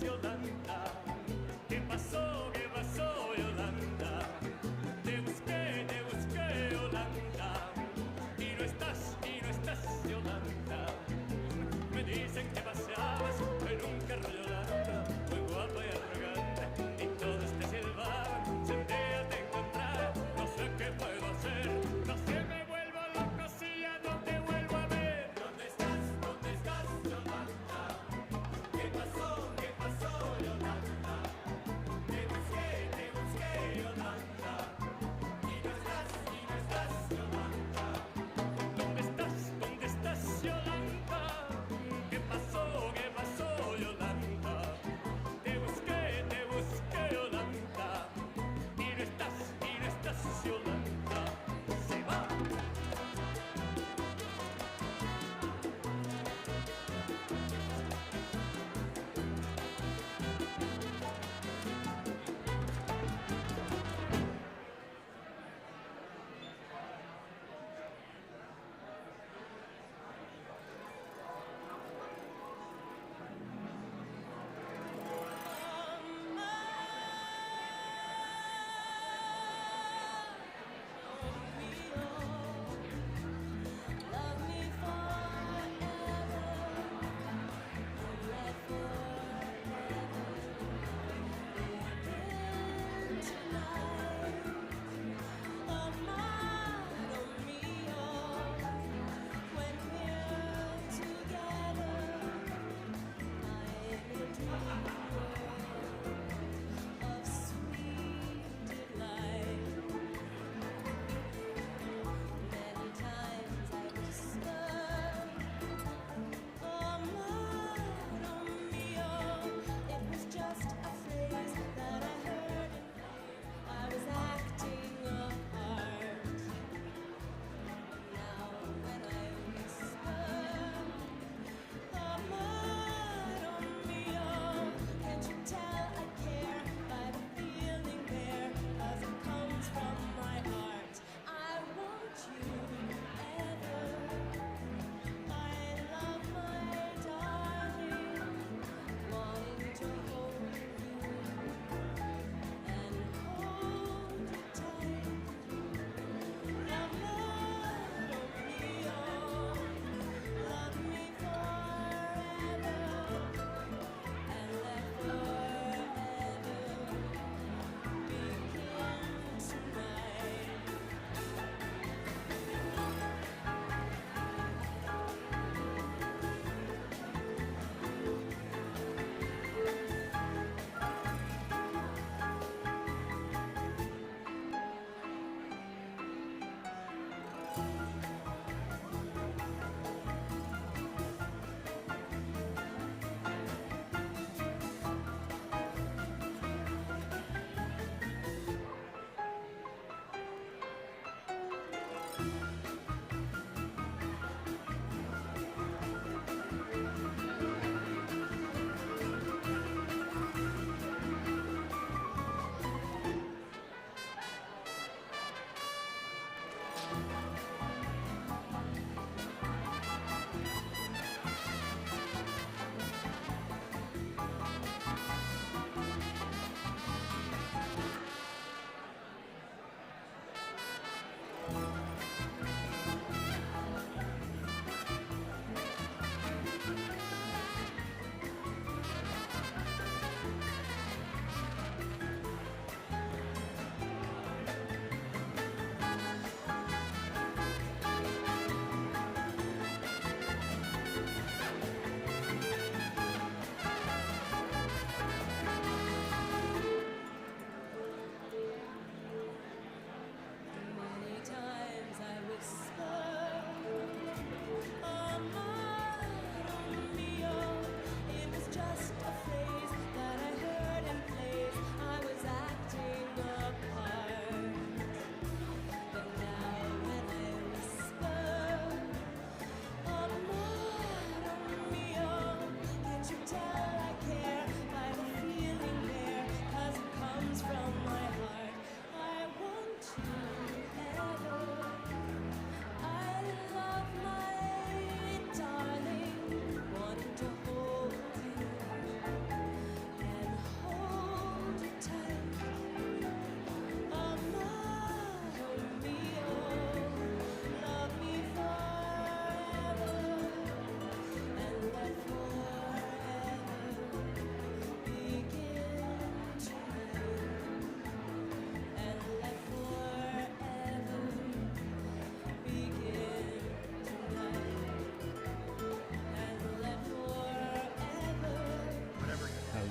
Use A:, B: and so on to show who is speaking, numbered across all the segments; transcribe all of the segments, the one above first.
A: Yolanda? ¿Qué pasó, Yolanda? Te busqué, Yolanda, y no estás, Yolanda. Me dicen que paseabas en un carro, Yolanda, muy guapa y arrogante, y todos te silbaban, si un día te encontrara, no sé qué puedo hacer, no sé, me vuelvo loco si ya no te vuelvo a ver. ¿Dónde estás, Yolanda? ¿Qué pasó, Yolanda? Te busqué, Yolanda, y no estás, Yolanda. ¿Dónde estás, Yolanda? ¿Qué pasó, Yolanda? Te busqué, Yolanda, y no estás, Yolanda. Se va.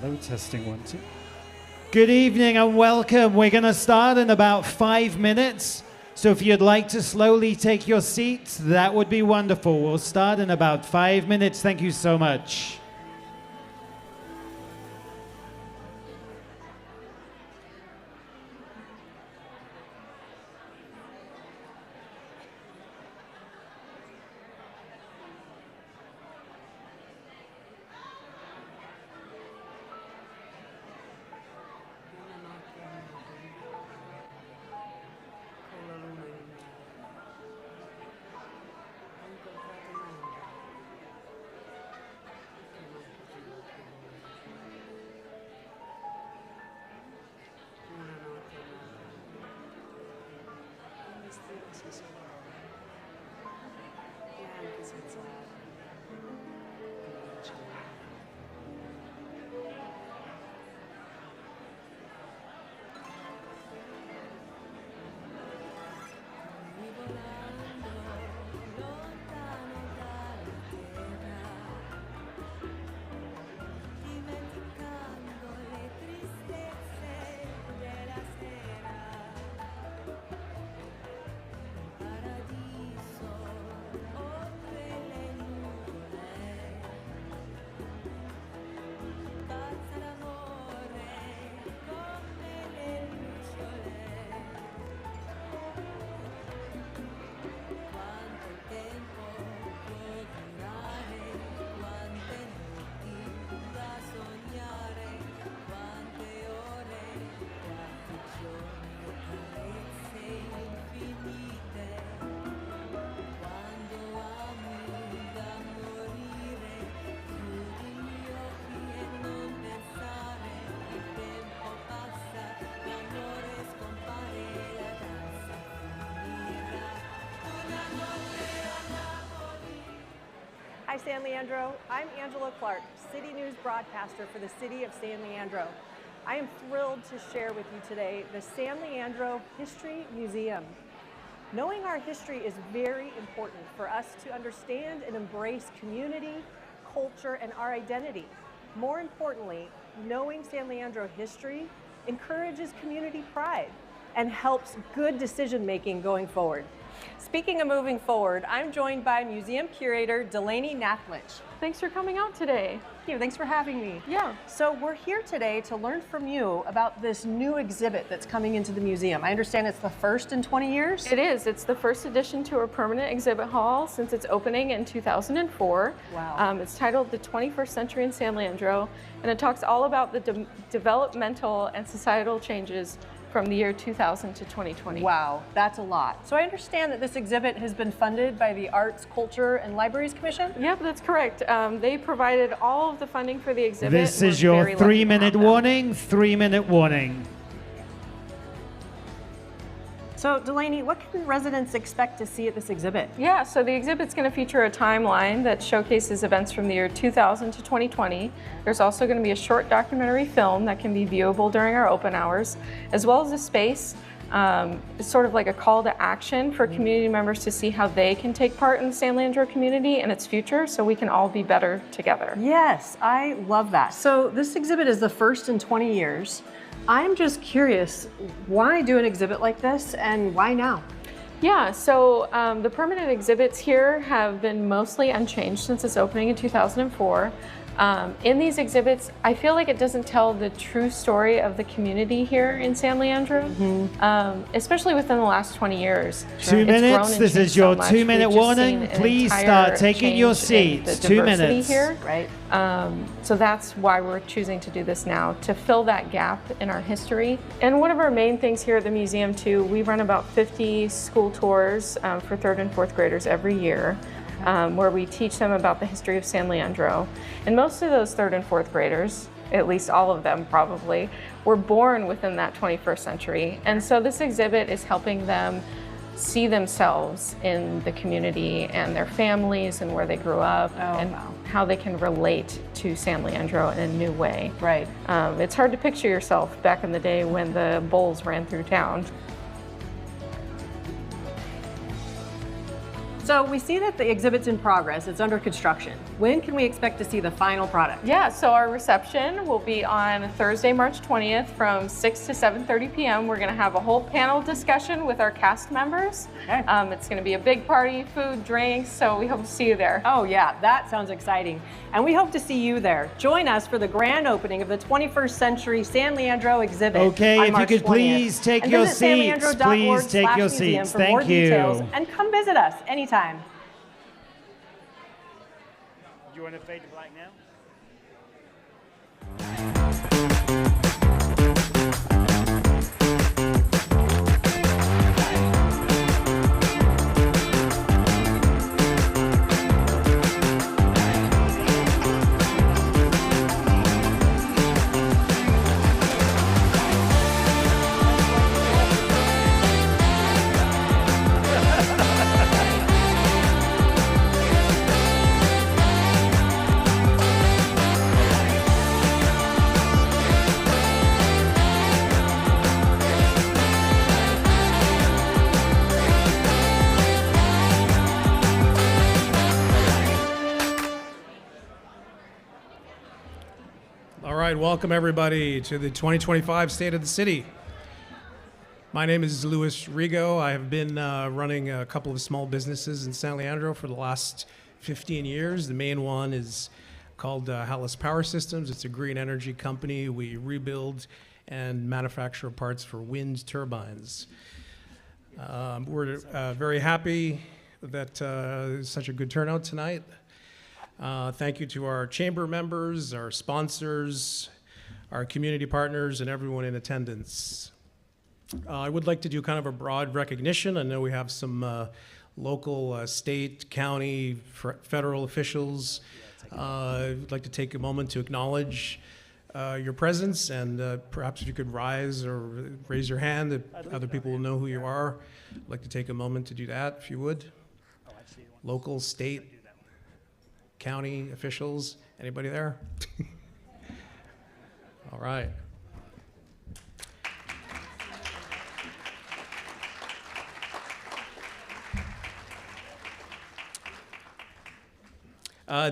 B: Hello, testing 1, 2. Good evening and welcome. We're going to start in about 5 minutes. So if you'd like to slowly take your seats, that would be wonderful. We'll start in about 5 minutes. Thank you so much.
C: Hi, San Leandro. I'm Angela Clark, City News broadcaster for the City of San Leandro. I am thrilled to share with you today the San Leandro History Museum. Knowing our history is very important for us to understand and embrace community, culture, and our identity. More importantly, knowing San Leandro history encourages community pride and helps good decision-making going forward. Speaking of moving forward, I'm joined by museum curator Delaney Nathlich.
D: Thanks for coming out today.
C: Thank you. Thanks for having me.
D: Yeah.
C: So we're here today to learn from you about this new exhibit that's coming into the museum. I understand it's the first in 20 years?
D: It is. It's the first addition to our permanent exhibit hall since its opening in 2004.
C: Wow.
D: It's titled The 21st Century in San Leandro, and it talks all about the developmental and societal changes from the year 2000 to 2020.
C: Wow, that's a lot. So I understand that this exhibit has been funded by the Arts, Culture, and Libraries Commission?
D: Yep, that's correct. They provided all of the funding for the exhibit.
B: This is your 3-minute warning. 3-minute warning.
C: So Delaney, what can residents expect to see at this exhibit?
D: Yeah, so the exhibit's going to feature a timeline that showcases events from the year 2000 to 2020. There's also going to be a short documentary film that can be viewable during our open hours, as well as a space. It's sort of like a call to action for community members to see how they can take part in the San Leandro community and its future so we can all be better together.
C: Yes, I love that. So this exhibit is the first in 20 years. I'm just curious, why do an exhibit like this and why now?
D: Yeah, so the permanent exhibits here have been mostly unchanged since its opening in 2004. In these exhibits, I feel like it doesn't tell the true story of the community here in San Leandro, especially within the last 20 years.
B: 2 minutes, this is your 2-minute warning. Please start taking your seats. 2 minutes.
D: Here. Right. So that's why we're choosing to do this now, to fill that gap in our history. And one of our main things here at the museum too, we run about 50 school tours for 3rd and 4th graders every year. Where we teach them about the history of San Leandro. And most of those 3rd and 4th graders, at least all of them probably, were born within that 21st century. And so this exhibit is helping them see themselves in the community and their families and where they grew up how they can relate to San Leandro in a new way.
C: Right.
D: It's hard to picture yourself back in the day when the bulls ran through town.
C: So we see that the exhibit's in progress. It's under construction. When can we expect to see the final product?
D: Yeah, so our reception will be on Thursday, March 20th from 6 to 7:30 p.m. We're going to have a whole panel discussion with our cast members.
C: Okay.
D: It's going to be a big party, food, drinks, so we hope to see you there.
C: Oh yeah, that sounds exciting. And we hope to see you there. Join us for the grand opening of the 21st Century San Leandro exhibit.
B: Okay,
C: on
B: if
C: March
B: you could
C: 20th.
B: please take
C: And
B: your
C: visit
B: seats. Please take your
C: sanleandro.org/museum
B: seats.
C: for more
B: Thank you.
C: details. And come visit us anytime.
B: Do you want to fade to black now?
E: All right, welcome everybody to the 2025 State of the City. My name is Luis Rigo. I have been running a couple of small businesses in San Leandro for the last 15 years. The main one is called Hallis Power Systems. It's a green energy company. We rebuild and manufacture parts for wind turbines. We're very happy that there's such a good turnout tonight. Thank you to our chamber members, our sponsors, our community partners, and everyone in attendance. I would like to do kind of a broad recognition. I know we have some local, state, county, federal officials. I'd like to take a moment to acknowledge your presence, and perhaps if you could rise or raise your hand, that other people will know who you are. I'd like to take a moment to do that, if you would. Local, state, county officials, anybody there? All right.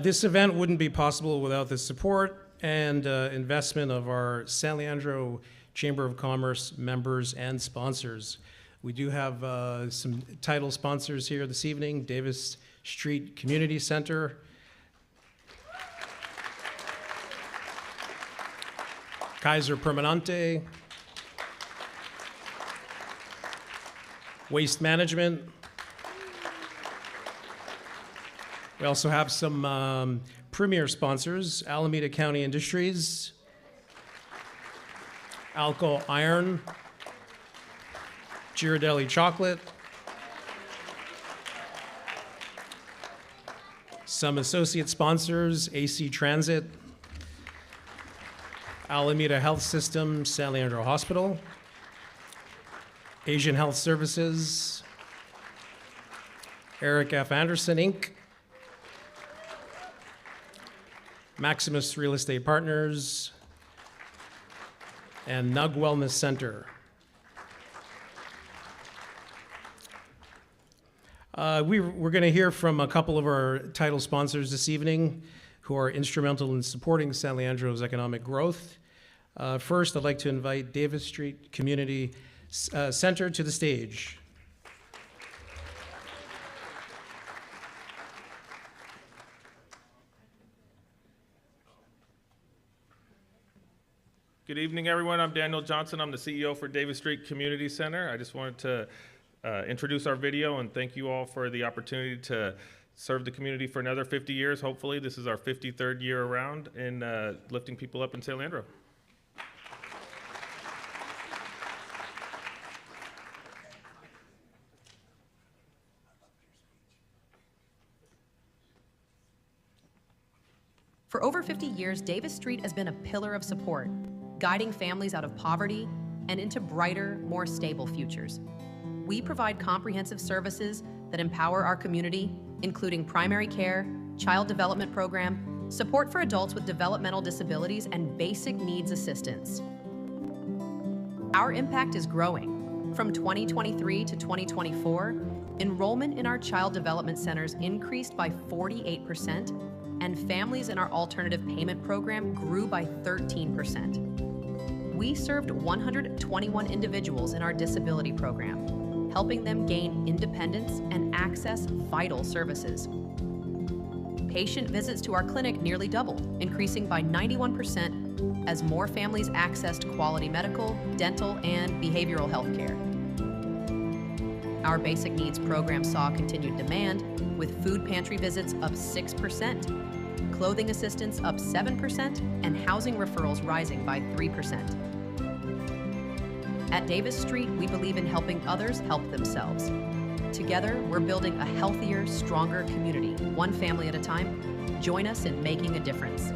E: This event wouldn't be possible without the support and investment of our San Leandro Chamber of Commerce members and sponsors. We do have some title sponsors here this evening: Davis Street Community Center, Kaiser Permanente, Waste Management. We also have some premier sponsors: Alameda County Industries, Alco Iron, Ghirardelli Chocolate, some associate sponsors: AC Transit, Alameda Health System, San Leandro Hospital, Asian Health Services, Eric F. Anderson, Inc., Maximus Real Estate Partners, and Nug Wellness Center. We're going to hear from a couple of our title sponsors this evening who are instrumental in supporting San Leandro's economic growth. First, I'd like to invite Davis Street Community Center to the stage.
F: Good evening, everyone. I'm Daniel Johnson. I'm the CEO for Davis Street Community Center. I just wanted to introduce our video and thank you all for the opportunity to serve the community for another 50 years. Hopefully, this is our 53rd year around in lifting people up in San Leandro.
G: For over 50 years, Davis Street has been a pillar of support, guiding families out of poverty and into brighter, more stable futures. We provide comprehensive services that empower our community, including primary care, child development program, support for adults with developmental disabilities, and basic needs assistance. Our impact is growing. From 2023 to 2024, enrollment in our child development centers increased by 48%, and families in our alternative payment program grew by 13%. We served 121 individuals in our disability program, helping them gain independence and access vital services. Patient visits to our clinic nearly doubled, increasing by 91% as more families accessed quality medical, dental, and behavioral health care. Our basic needs program saw continued demand, with food pantry visits up 6%, clothing assistance up 7%, and housing referrals rising by 3%. At Davis Street, we believe in helping others help themselves. Together, we're building a healthier, stronger community, one family at a time. Join us in making a difference.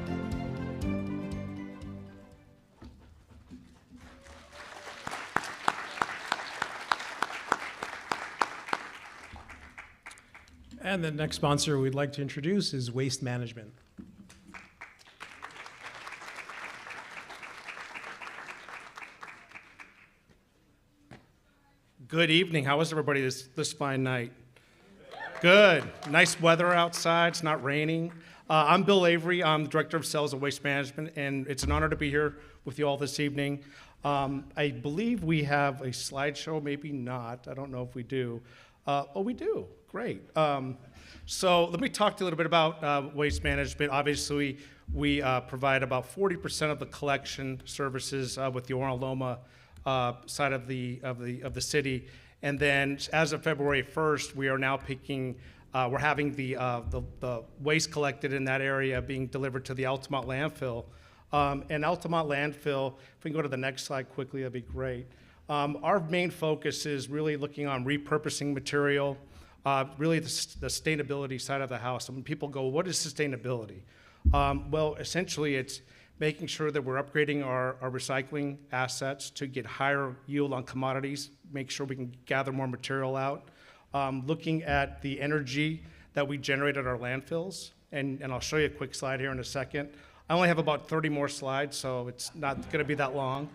E: And the next sponsor we'd like to introduce is Waste Management.
H: Good evening. How is everybody this fine night? Good. Nice weather outside. It's not raining. I'm Bill Avery. I'm the Director of Sales at Waste Management, and it's an honor to be here with you all this evening. I believe we have a slideshow, maybe not. I don't know if we do. Oh, we do. Great. So let me talk to you a little bit about Waste Management. Obviously, we provide about 40% of the collection services with the Oro Loma side of the city, and then as of February 1st, we are now picking. We're having the waste collected in that area being delivered to the Altamont landfill. And Altamont landfill, if we can go to the next slide quickly, that'd be great. Our main focus is really looking on repurposing material, really the sustainability side of the house. And when people go, what is sustainability? Well, essentially it's making sure that we're upgrading our recycling assets to get higher yield on commodities, make sure we can gather more material out, looking at the energy that we generate at our landfills, and I'll show you a quick slide here in a second. I only have about 30 more slides, so it's not gonna be that long.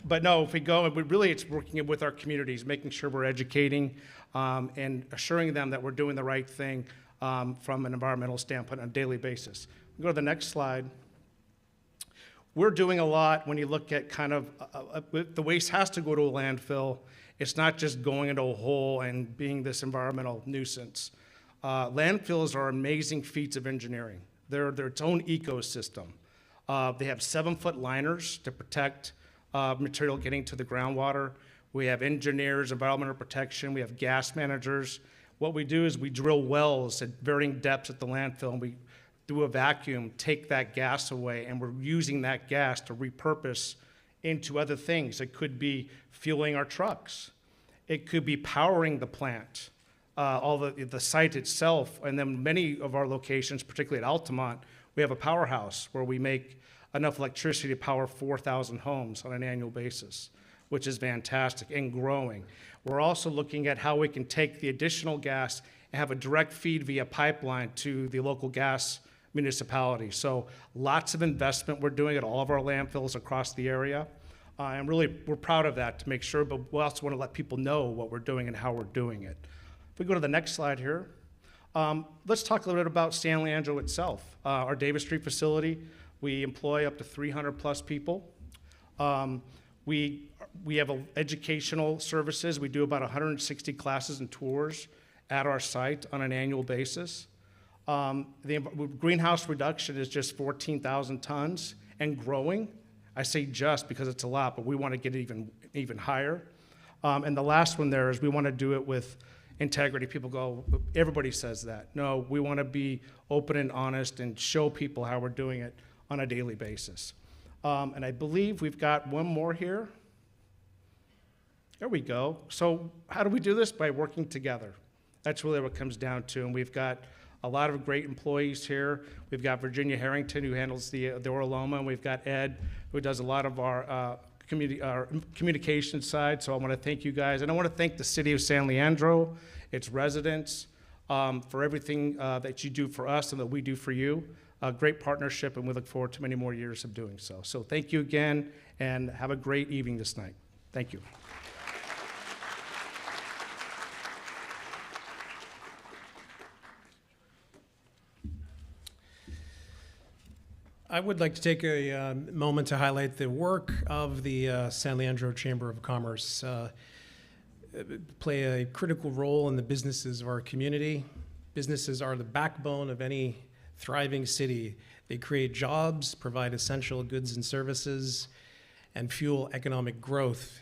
H: But no, if we go, it's working with our communities, making sure we're educating and assuring them that we're doing the right thing from an environmental standpoint on a daily basis. We go to the next slide. We're doing a lot when you look at kind of, the waste has to go to a landfill. It's not just going into a hole and being this environmental nuisance. Landfills are amazing feats of engineering. They're its own ecosystem. They have 7-foot liners to protect material getting to the groundwater. We have engineers, environmental protection. We have gas managers. What we do is we drill wells at varying depths at the landfill, and we do a vacuum, take that gas away, and we're using that gas to repurpose into other things. It could be fueling our trucks. It could be powering the plant, the site itself, and then many of our locations, particularly at Altamont, we have a powerhouse where we make enough electricity to power 4,000 homes on an annual basis, which is fantastic and growing. We're also looking at how we can take the additional gas and have a direct feed via pipeline to the local gas municipality. So lots of investment we're doing at all of our landfills across the area. And really, we're proud of that to make sure, but we also want to let people know what we're doing and how we're doing it. If we go to the next slide here, let's talk a little bit about San Leandro itself. Our Davis Street facility, we employ up to 300 plus people. We have educational services. We do about 160 classes and tours at our site on an annual basis. The greenhouse reduction is just 14,000 tons and growing. I say just because it's a lot, but we want to get it even higher. And the last one there is we want to do it with integrity. People go, everybody says that. No, we want to be open and honest and show people how we're doing it on a daily basis. And I believe we've got one more here. There we go. So how do we do this? By working together. That's really what it comes down to. And we've got a lot of great employees here. We've got Virginia Harrington, who handles the Oro Loma, and we've got Ed, who does a lot of our communication side. So I want to thank you guys. And I want to thank the city of San Leandro, its residents, for everything that you do for us and that we do for you. A great partnership, and we look forward to many more years of doing so. So thank you again, and have a great evening this night. Thank you.
E: I would like to take a moment to highlight the work of the San Leandro Chamber of Commerce. Play a critical role in the businesses of our community. Businesses are the backbone of any thriving city. They create jobs, provide essential goods and services, and fuel economic growth.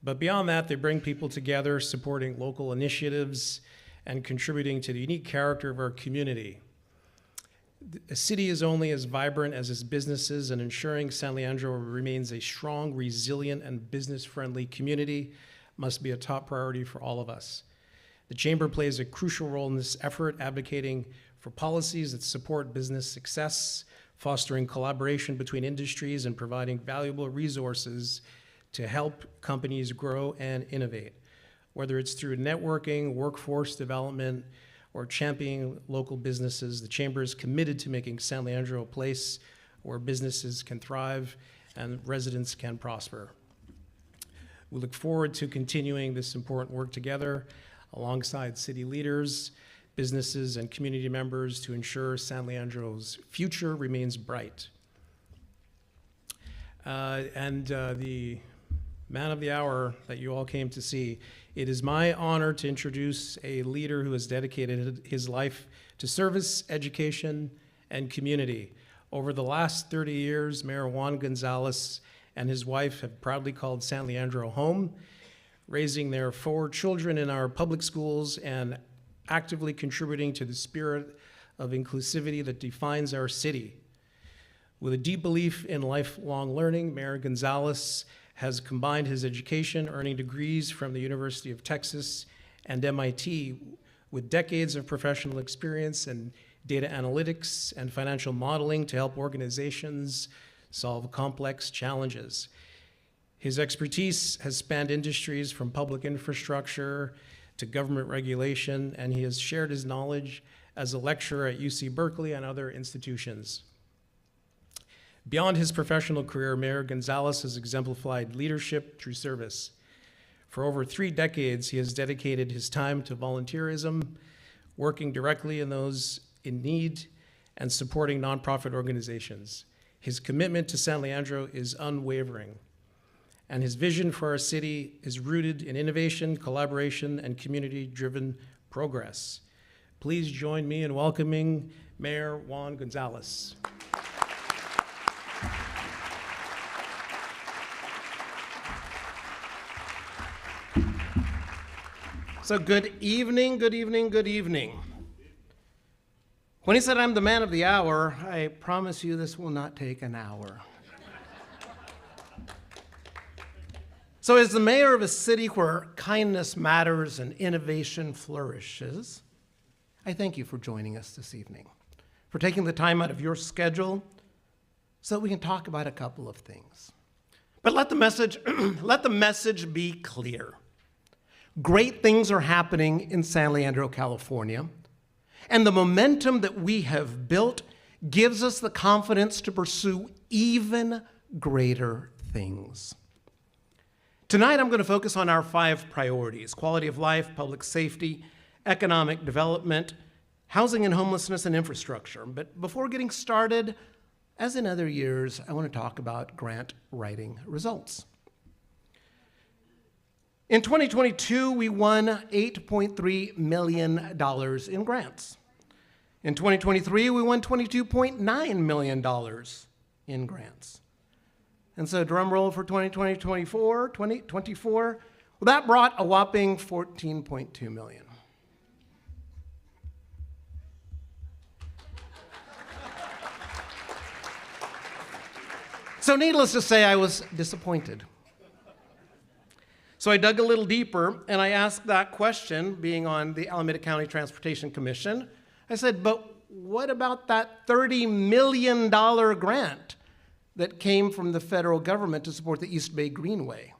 E: But beyond that, they bring people together, supporting local initiatives and contributing to the unique character of our community. A city is only as vibrant as its businesses, and ensuring San Leandro remains a strong, resilient, and business-friendly community must be a top priority for all of us. The Chamber plays a crucial role in this effort, advocating for policies that support business success, fostering collaboration between industries, and providing valuable resources to help companies grow and innovate. Whether it's through networking, workforce development, or championing local businesses, the Chamber is committed to making San Leandro a place where businesses can thrive and residents can prosper. We look forward to continuing this important work together alongside city leaders, businesses, and community members to ensure San Leandro's future remains bright. The man of the hour that you all came to see, it is my honor to introduce a leader who has dedicated his life to service, education, and community. Over the last 30 years, Mayor Juan Gonzalez and his wife have proudly called San Leandro home, raising their 4 children in our public schools and actively contributing to the spirit of inclusivity that defines our city. With a deep belief in lifelong learning, Mayor Gonzalez has combined his education, earning degrees from the University of Texas and MIT, with decades of professional experience in data analytics and financial modeling to help organizations solve complex challenges. His expertise has spanned industries from public infrastructure to government regulation, and he has shared his knowledge as a lecturer at UC Berkeley and other institutions. Beyond his professional career, Mayor Gonzalez has exemplified leadership through service. For over 3 decades, he has dedicated his time to volunteerism, working directly in those in need and supporting nonprofit organizations. His commitment to San Leandro is unwavering, and his vision for our city is rooted in innovation, collaboration, and community-driven progress. Please join me in welcoming Mayor Juan Gonzalez.
H: So good evening, good evening, good evening. When he said I'm the man of the hour, I promise you this will not take an hour. So as the mayor of a city where kindness matters and innovation flourishes, I thank you for joining us this evening, for taking the time out of your schedule so that we can talk about a couple of things. But let the message be clear. Great things are happening in San Leandro, California, and the momentum that we have built gives us the confidence to pursue even greater things. Tonight, I'm going to focus on our 5 priorities: quality of life, public safety, economic development, housing and homelessness, and infrastructure. But before getting started, as in other years, I want to talk about grant writing results. In 2022, we won $8.3 million in grants. In 2023, we won $22.9 million in grants. And so drum roll for 2024, well, that brought a whopping $14.2 million. So needless to say, I was disappointed. So I dug a little deeper and I asked that question, being on the Alameda County Transportation Commission. I said, but what about that $30 million grant that came from the federal government to support the East Bay Greenway?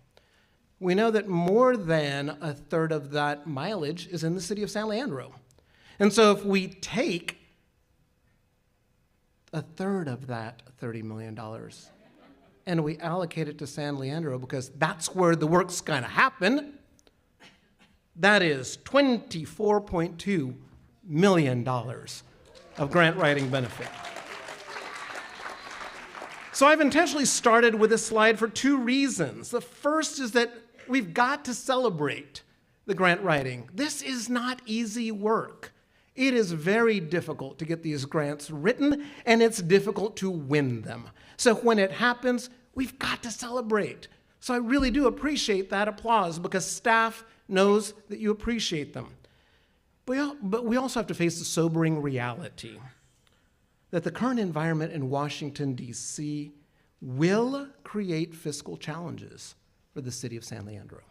H: We know that more than a third of that mileage is in the city of San Leandro. And so if we take a third of that $30 million and we allocate it to San Leandro because that's where the work's going to happen, that is $24.2 million of grant writing benefit. So I've intentionally started with this slide for two reasons. The first is that we've got to celebrate the grant writing. This is not easy work. It is very difficult to get these grants written, and it's difficult to win them. So when it happens, we've got to celebrate. So I really do appreciate that applause because staff knows that you appreciate them. But we also have to face the sobering reality that the current environment in Washington, D.C. will create fiscal challenges for the city of San Leandro.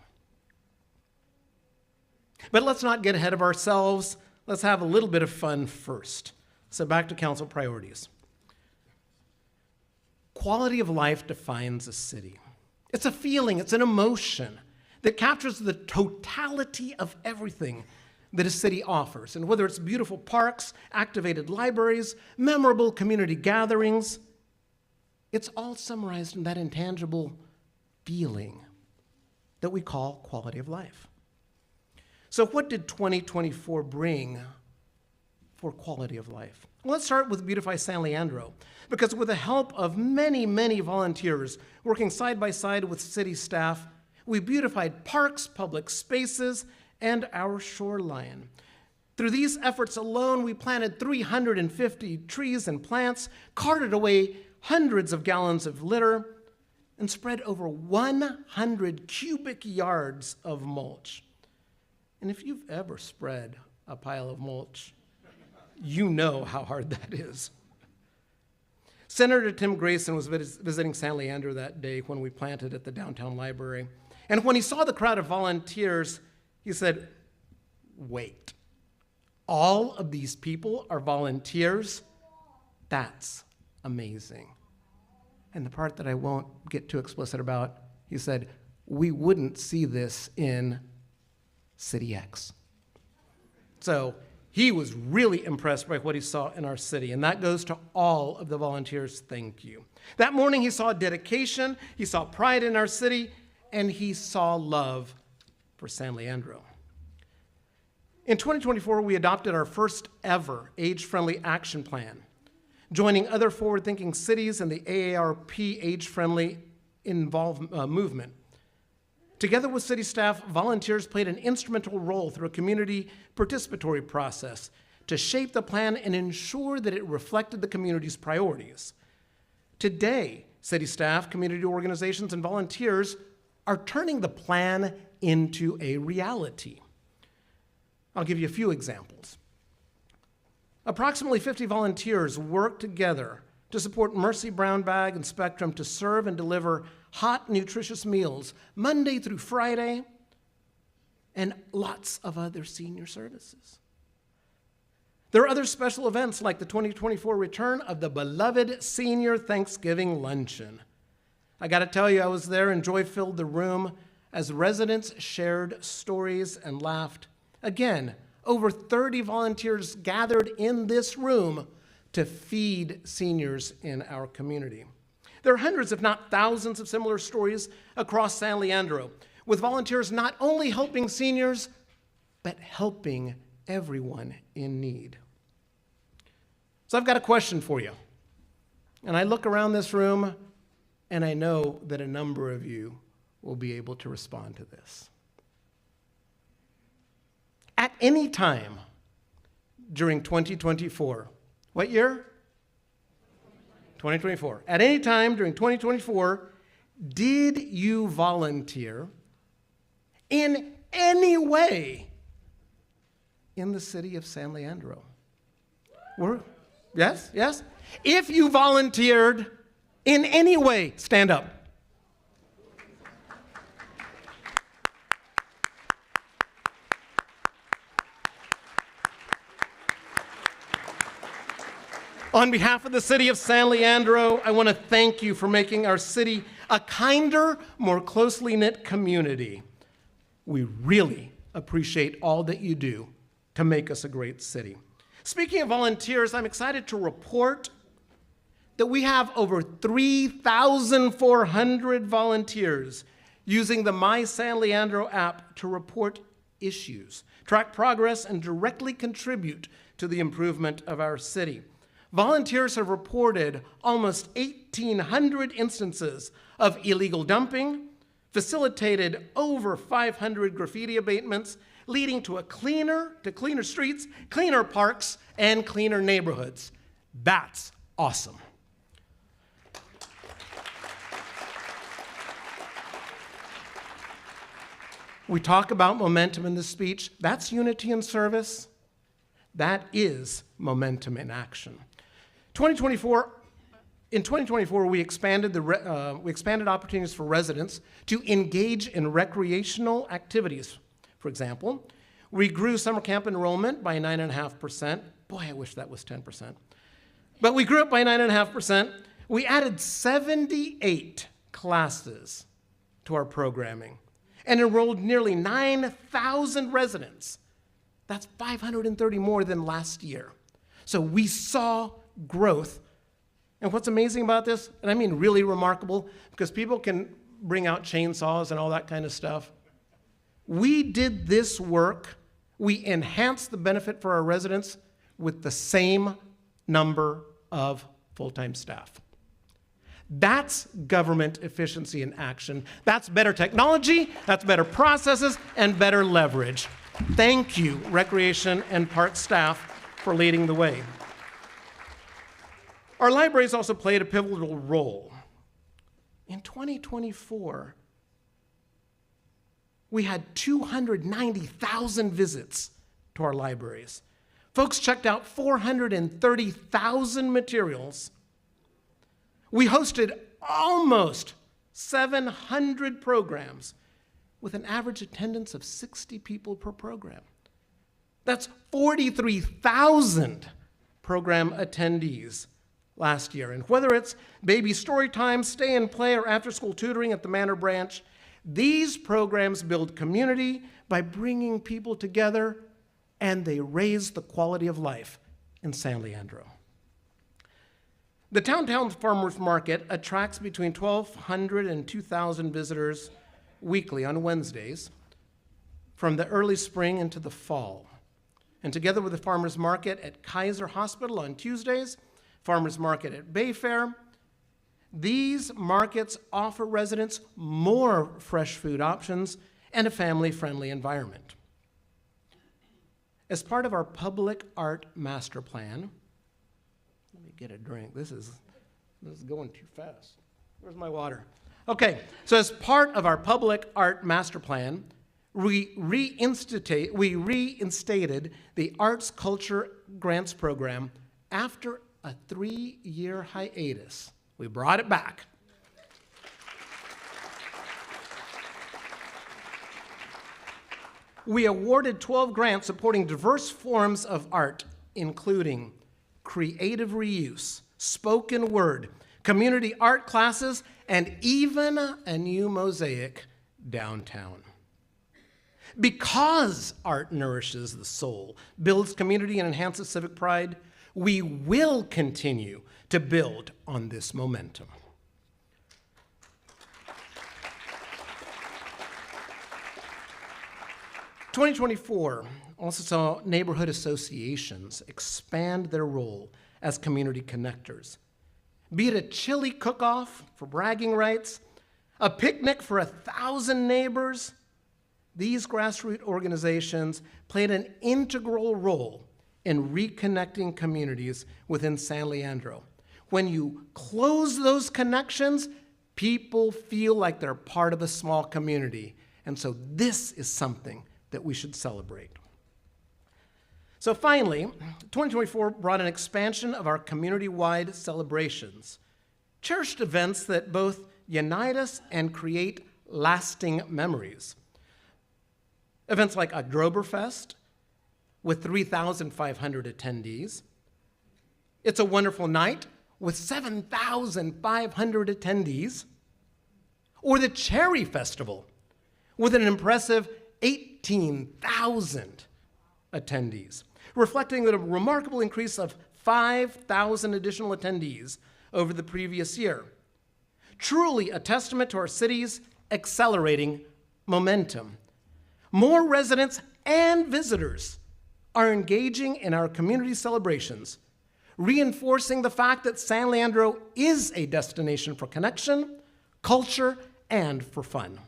H: But let's not get ahead of ourselves. Let's have a little bit of fun first. So back to council priorities. Quality of life defines a city. It's a feeling, it's an emotion that captures the totality of everything that a city offers. And whether it's beautiful parks, activated libraries, memorable community gatherings, it's all summarized in that intangible feeling that we call quality of life. So what did 2024 bring for quality of life? Well, let's start with Beautify San Leandro, because with the help of many, many volunteers working side by side with city staff, we beautified parks, public spaces, and our shoreline. Through these efforts alone, we planted 350 trees and plants, carted away hundreds of gallons of litter, and spread over 100 cubic yards of mulch. And if you've ever spread a pile of mulch, you know how hard that is. Senator Tim Grayson was visiting San Leandro that day when we planted at the downtown library. And when he saw the crowd of volunteers, he said, "Wait, all of these people are volunteers? That's amazing." And the part that I won't get too explicit about, he said, "We wouldn't see this in City X." So he was really impressed by what he saw in our city, and that goes to all of the volunteers. Thank you. That morning he saw dedication, he saw pride in our city, and he saw love for San Leandro. In 2024, we adopted our first ever age-friendly action plan, joining other forward-thinking cities in the AARP age-friendly movement. Together with city staff, volunteers played an instrumental role through a community participatory process to shape the plan and ensure that it reflected the community's priorities. Today, city staff, community organizations, and volunteers are turning the plan into a reality. I'll give you a few examples. Approximately 50 volunteers work together to support Mercy Brown Bag and Spectrum to serve and deliver hot, nutritious meals Monday through Friday, and lots of other senior services. There are other special events like the 2024 return of the beloved Senior Thanksgiving Luncheon. I got to tell you, I was there and joy filled the room as residents shared stories and laughed. Again, over 30 volunteers gathered in this room to feed seniors in our community. There are hundreds, if not thousands, of similar stories across San Leandro, with volunteers not only helping seniors, but helping everyone in need. So I've got a question for you. And I look around this room, and I know that a number of you will be able to respond to this. At any time during 2024, what year? 2024. At any time during 2024, did you volunteer in any way in the city of San Leandro? Yes? Yes? If you volunteered in any way, stand up. On behalf of the city of San Leandro, I want to thank you for making our city a kinder, more closely knit community. We really appreciate all that you do to make us a great city. Speaking of volunteers, I'm excited to report that we have over 3,400 volunteers using the My San Leandro app to report issues, track progress, and directly contribute to the improvement of our city. Volunteers have reported almost 1,800 instances of illegal dumping, facilitated over 500 graffiti abatements, leading to cleaner streets, cleaner parks, and cleaner neighborhoods. That's awesome. We talk about momentum in this speech. That's unity in service. That is momentum in action. In 2024, we expanded opportunities for residents to engage in recreational activities. For example, we grew summer camp enrollment by 9.5%. Boy, I wish that was 10%. But we grew it by 9.5%. We added 78 classes to our programming and enrolled nearly 9,000 residents. That's 530 more than last year. So we saw growth. And what's amazing about this, and I mean really remarkable, because people can bring out chainsaws and all that kind of stuff. We did this work, we enhanced the benefit for our residents with the same number of full-time staff. That's government efficiency in action. That's better technology, that's better processes, and better leverage. Thank you, Recreation and Park staff, for leading the way. Our libraries also played a pivotal role. In 2024, we had 290,000 visits to our libraries. Folks checked out 430,000 materials. We hosted almost 700 programs with an average attendance of 60 people per program. That's 43,000 program attendees last year. And whether it's baby story time, stay and play, or after-school tutoring at the Manor Branch, these programs build community by bringing people together, and they raise the quality of life in San Leandro. The Downtown Farmers Market attracts between 1,200 and 2,000 visitors weekly on Wednesdays from the early spring into the fall. And together with the Farmers Market at Kaiser Hospital on Tuesdays, Farmers Market at Bayfair, these markets offer residents more fresh food options and a family-friendly environment. As part of our public art master plan, let me get a drink. This is going too fast. Where's my water? Okay, so as part of our public art master plan, we reinstated the Arts Culture Grants Program after a 3-year hiatus. We brought it back. We awarded 12 grants supporting diverse forms of art, including creative reuse, spoken word, community art classes, and even a new mosaic downtown. Because art nourishes the soul, builds community, and enhances civic pride, we will continue to build on this momentum. In 2024 also saw neighborhood associations expand their role as community connectors. Be it a chili cook-off for bragging rights, a picnic for 1,000 neighbors, these grassroots organizations played an integral role in reconnecting communities within San Leandro. When you close those connections, people feel like they're part of a small community. And so this is something that we should celebrate. So finally, 2024 brought an expansion of our community-wide celebrations, cherished events that both unite us and create lasting memories. Events like Oktoberfest, with 3,500 attendees. It's a Wonderful Night, with 7,500 attendees. Or the Cherry Festival, with an impressive 18,000 attendees, reflecting a remarkable increase of 5,000 additional attendees over the previous year. Truly a testament to our city's accelerating momentum. More residents and visitors are engaging in our community celebrations, reinforcing the fact that San Leandro is a destination for connection, culture, and for fun.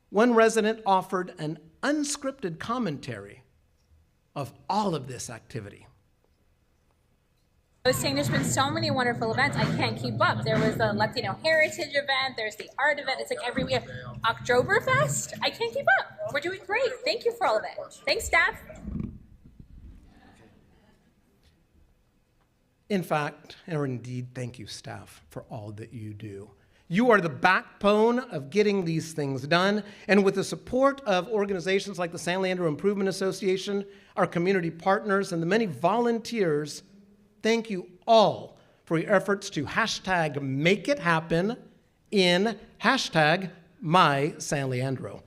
H: One resident offered an unscripted commentary of all of this activity.
I: I was saying there's been so many wonderful events, I can't keep up. There was the Latino Heritage event, there's the art event, it's like every week. Oktoberfest, I can't keep up. We're doing great. Thank you for all of it. Thanks, staff.
H: In fact, or indeed, thank you, staff, for all that you do. You are the backbone of getting these things done, and with the support of organizations like the San Leandro Improvement Association, our community partners, and the many volunteers, thank you all for your efforts to hashtag make it happen in hashtag my San Leandro.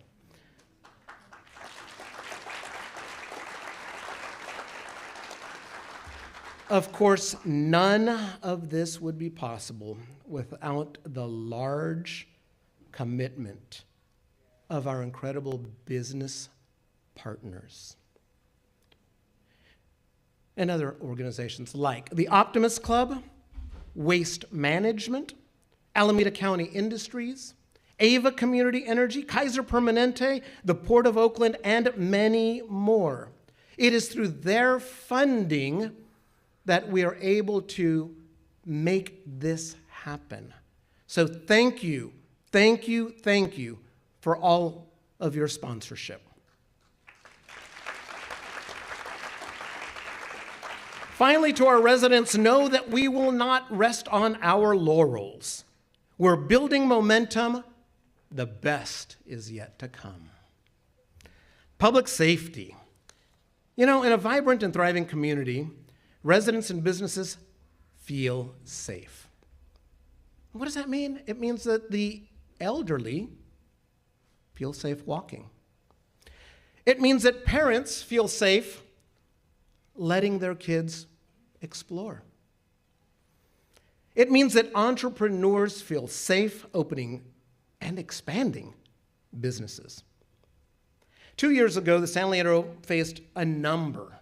H: Of course, none of this would be possible without the large commitment of our incredible business partners and other organizations like the Optimist Club, Waste Management, Alameda County Industries, Ava Community Energy, Kaiser Permanente, the Port of Oakland, and many more. It is through their funding that we are able to make this happen. So thank you, thank you, thank you for all of your sponsorship. Finally, to our residents, know that we will not rest on our laurels. We're building momentum. The best is yet to come. Public safety. You know, in a vibrant and thriving community, residents and businesses feel safe. What does that mean? It means that the elderly feel safe walking. It means that parents feel safe letting their kids explore. It means that entrepreneurs feel safe opening and expanding businesses. 2 years ago, the San Leandro faced a number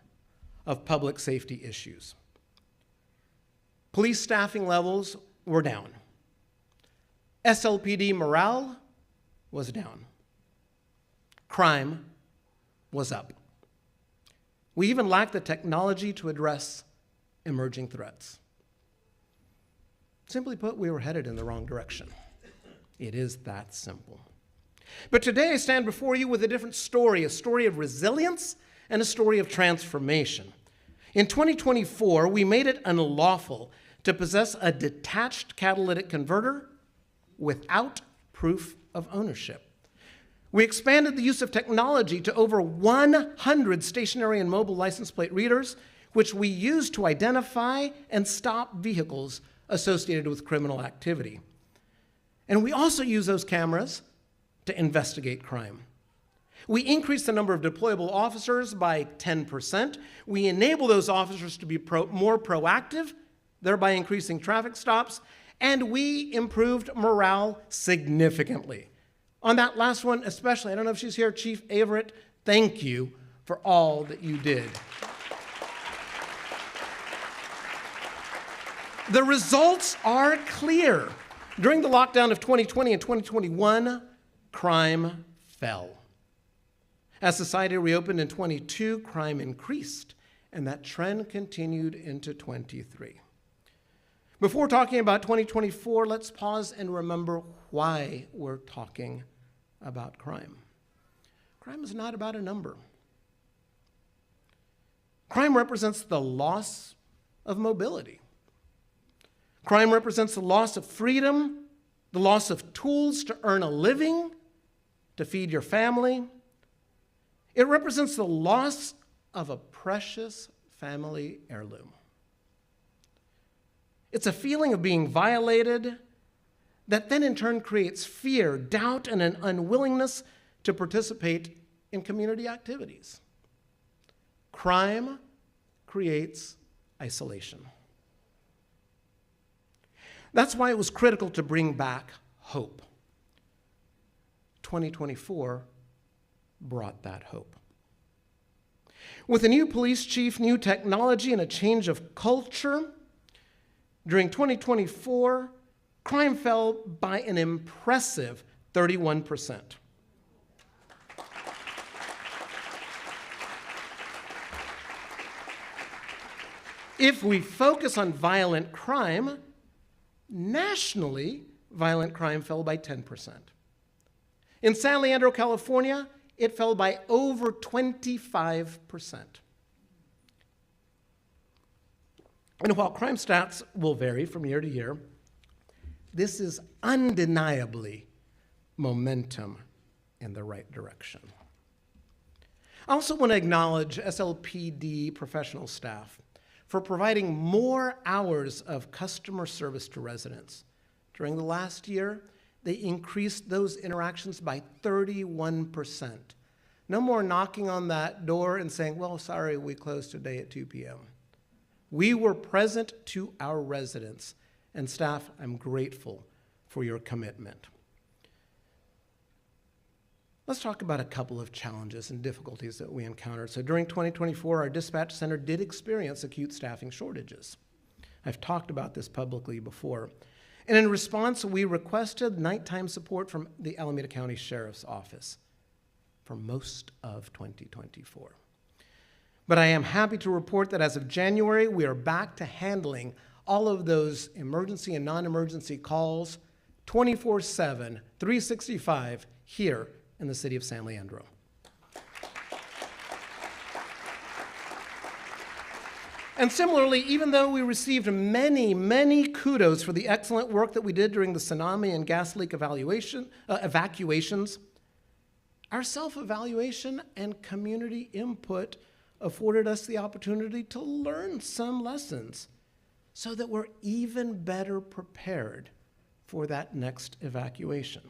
H: of public safety issues. Police staffing levels were down. SLPD morale was down. Crime was up. We even lacked the technology to address emerging threats. Simply put, we were headed in the wrong direction. It is that simple. But today I stand before you with a different story, a story of resilience and a story of transformation. In 2024, we made it unlawful to possess a detached catalytic converter without proof of ownership. We expanded the use of technology to over 100 stationary and mobile license plate readers, which we use to identify and stop vehicles associated with criminal activity. And we also use those cameras to investigate crime. We increased the number of deployable officers by 10%. We enable those officers to be more proactive, thereby increasing traffic stops, and we improved morale significantly. On that last one especially, I don't know if she's here, Chief Averett, thank you for all that you did. The results are clear. During the lockdown of 2020 and 2021, crime fell. As society reopened in 22, crime increased, and that trend continued into 23. Before talking about 2024, let's pause and remember why we're talking about crime. Crime is not about a number. Crime represents the loss of mobility. Crime represents the loss of freedom, the loss of tools to earn a living, to feed your family. It represents the loss of a precious family heirloom. It's a feeling of being violated that then in turn creates fear, doubt, and an unwillingness to participate in community activities. Crime creates isolation. That's why it was critical to bring back hope. 2024 brought that hope. With a new police chief, new technology, and a change of culture, during 2024, crime fell by an impressive 31%. If we focus on violent crime, nationally, violent crime fell by 10%. In San Leandro, California, it fell by over 25%. And while crime stats will vary from year to year, this is undeniably momentum in the right direction. I also want to acknowledge SLPD professional staff for providing more hours of customer service to residents. During the last year, they increased those interactions by 31%. No more knocking on that door and saying, well, sorry, we closed today at 2 p.m. We were present to our residents, and staff, I'm grateful for your commitment. Let's talk about a couple of challenges and difficulties that we encountered. So during 2024, our dispatch center did experience acute staffing shortages. I've talked about this publicly before. And in response, we requested nighttime support from the Alameda County Sheriff's Office for most of 2024. But I am happy to report that as of January, we are back to handling all of those emergency and non-emergency calls 24/7, 365 here in the city of San Leandro. And similarly, even though we received many, many kudos for the excellent work that we did during the tsunami and gas leak evacuations, our self-evaluation and community input afforded us the opportunity to learn some lessons so that we're even better prepared for that next evacuation.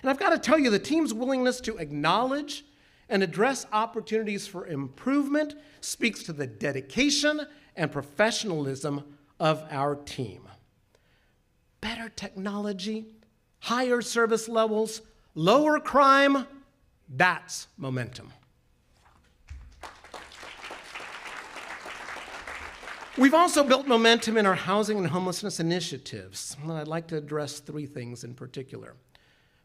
H: And I've got to tell you, the team's willingness to acknowledge and address opportunities for improvement speaks to the dedication and professionalism of our team. Better technology, higher service levels, lower crime, that's momentum. We've also built momentum in our housing and homelessness initiatives. And I'd like to address three things in particular.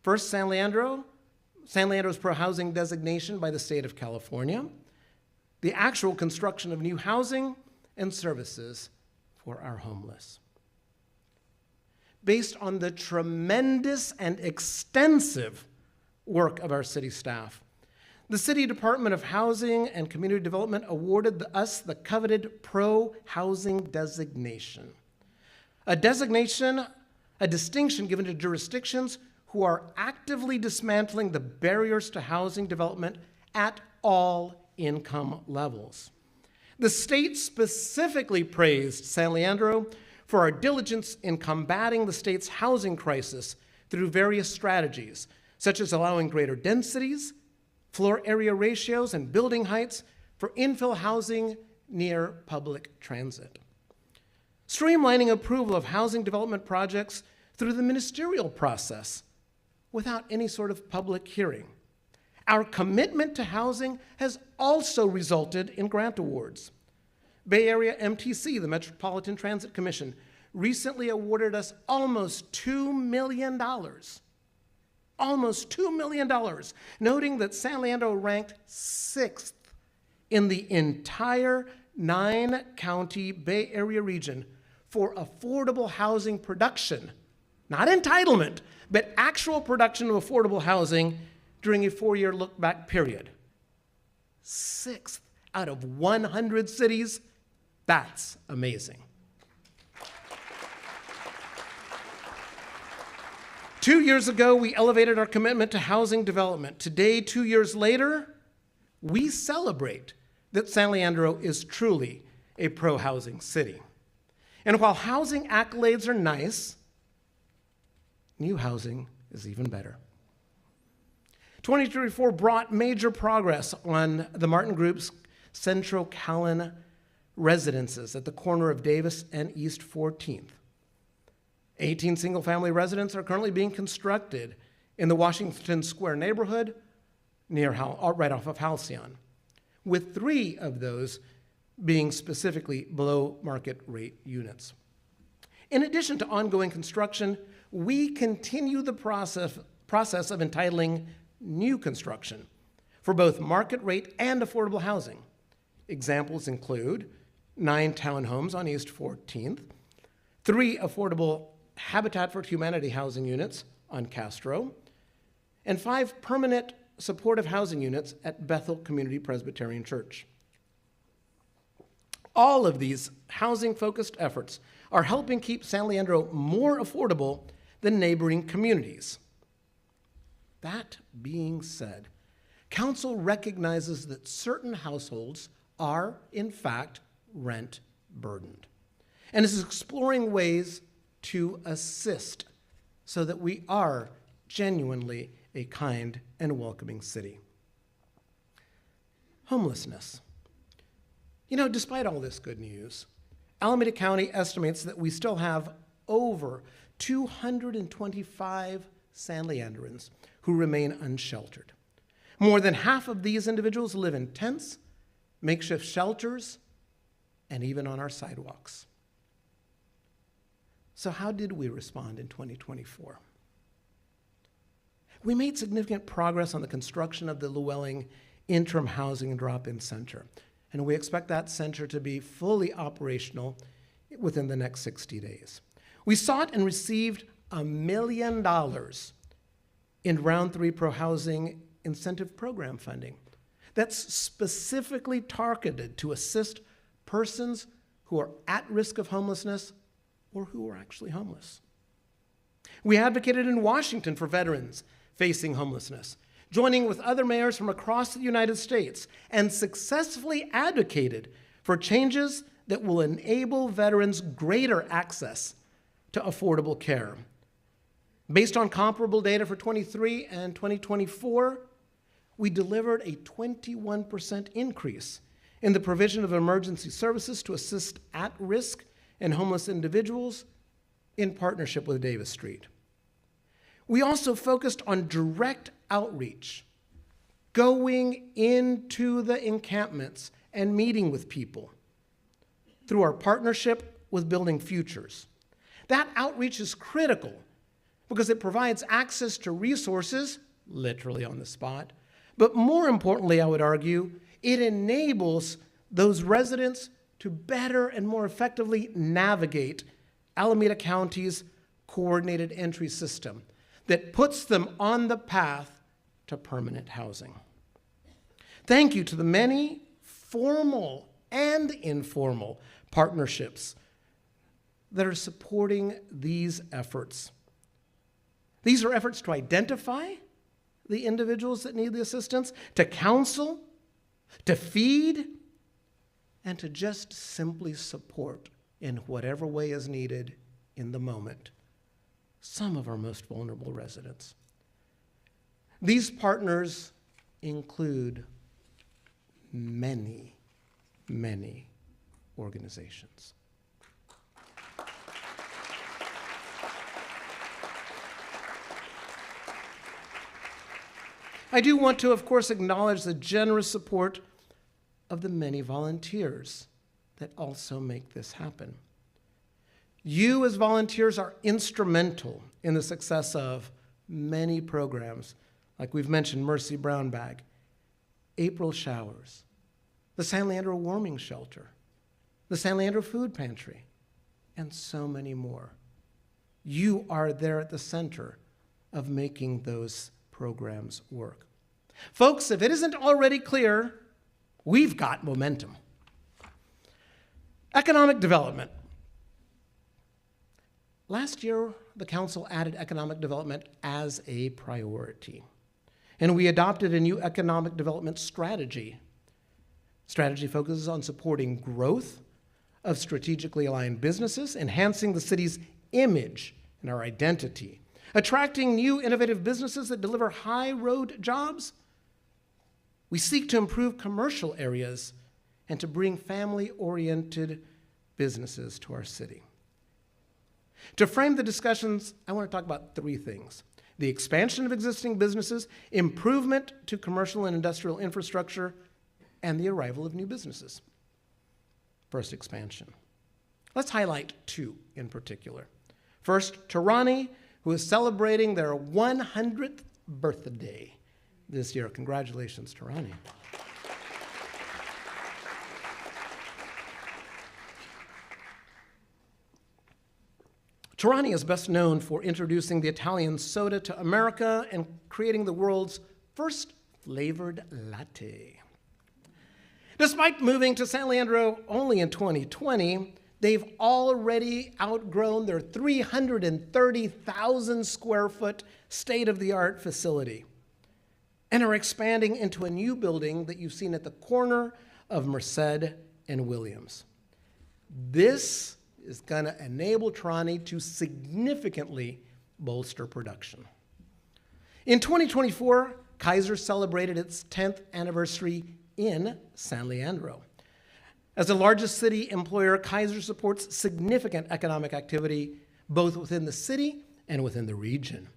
H: First, San Leandro's pro-housing designation by the state of California, the actual construction of new housing and services for our homeless. Based on the tremendous and extensive work of our city staff, the City Department of Housing and Community Development awarded us the coveted pro-housing designation. A distinction given to jurisdictions who are actively dismantling the barriers to housing development at all income levels. The state specifically praised San Leandro for our diligence in combating the state's housing crisis through various strategies, such as allowing greater densities, floor area ratios, and building heights for infill housing near public transit. Streamlining approval of housing development projects through the ministerial process without any sort of public hearing. Our commitment to housing has also resulted in grant awards. Bay Area MTC, the Metropolitan Transit Commission, recently awarded us almost $2 million. Almost $2 million, noting that San Leandro ranked 6th in the entire 9-county Bay Area region for affordable housing production, not entitlement, but actual production of affordable housing during a 4-year look-back period. 6th out of 100 cities, that's amazing. 2 years ago, we elevated our commitment to housing development. Today, 2 years later, we celebrate that San Leandro is truly a pro-housing city. And while housing accolades are nice, new housing is even better. 2024 brought major progress on the Martin Group's Centro Callan residences at the corner of Davis and East 14th. 18 single-family residences are currently being constructed in the Washington Square neighborhood right off of Halcyon. with 3 of those being specifically below market rate units. In addition to ongoing construction, we continue the process of entitling new construction for both market rate and affordable housing. Examples include 9 townhomes on East 14th, 3 affordable Habitat for Humanity housing units on Castro, and 5 permanent supportive housing units at Bethel Community Presbyterian Church. All of these housing-focused efforts are helping keep San Leandro more affordable than neighboring communities. That being said, Council recognizes that certain households are, in fact, rent burdened, and is exploring ways to assist so that we are genuinely a kind and welcoming city. Homelessness. You know, despite all this good news, Alameda County estimates that we still have over 225 San Leandrons who remain unsheltered. More than half of these individuals live in tents, makeshift shelters, and even on our sidewalks. So how did we respond in 2024? We made significant progress on the construction of the Llewellyn Interim Housing and Drop-In Center, and we expect that center to be fully operational within the next 60 days. We sought and received $1 million in Round 3 Pro-Housing Incentive Program funding that's specifically targeted to assist persons who are at risk of homelessness or who are actually homeless. We advocated in Washington for veterans facing homelessness, joining with other mayors from across the United States, and successfully advocated for changes that will enable veterans greater access to affordable care. Based on comparable data for 23 and 2024, we delivered a 21% increase in the provision of emergency services to assist at-risk and homeless individuals in partnership with Davis Street. We also focused on direct outreach, going into the encampments and meeting with people through our partnership with Building Futures. That outreach is critical because it provides access to resources, literally on the spot, but more importantly, I would argue, it enables those residents to better and more effectively navigate Alameda County's coordinated entry system that puts them on the path to permanent housing. Thank you to the many formal and informal partnerships that are supporting these efforts. These are efforts to identify the individuals that need the assistance, to counsel, to feed, and to just simply support in whatever way is needed in the moment some of our most vulnerable residents. These partners include many, many organizations. I do want to, of course, acknowledge the generous support of the many volunteers that also make this happen. You as volunteers are instrumental in the success of many programs, like we've mentioned Mercy Brown Bag, April Showers, the San Leandro Warming Shelter, the San Leandro Food Pantry, and so many more. You are there at the center of making those programs work. Folks, if it isn't already clear, we've got momentum. Economic development. Last year, the council added economic development as a priority, and we adopted a new economic development strategy. Strategy focuses on supporting growth of strategically aligned businesses, enhancing the city's image and our identity, attracting new innovative businesses that deliver high-road jobs. We seek to improve commercial areas and to bring family-oriented businesses to our city. To frame the discussions, I want to talk about 3 things: the expansion of existing businesses, improvement to commercial and industrial infrastructure, and the arrival of new businesses. First, expansion. Let's highlight two in particular. First, Tirani, who is celebrating their 100th birthday this year. Congratulations, Tirani. Tirani is best known for introducing the Italian soda to America and creating the world's first flavored latte. Despite moving to San Leandro only in 2020, they've already outgrown their 330,000 square foot state-of-the-art facility and are expanding into a new building that you've seen at the corner of Merced and Williams. This is going to enable Tirani to significantly bolster production. In 2024, Kaiser celebrated its 10th anniversary in San Leandro. As the largest city employer, Kaiser supports significant economic activity both within the city and within the region.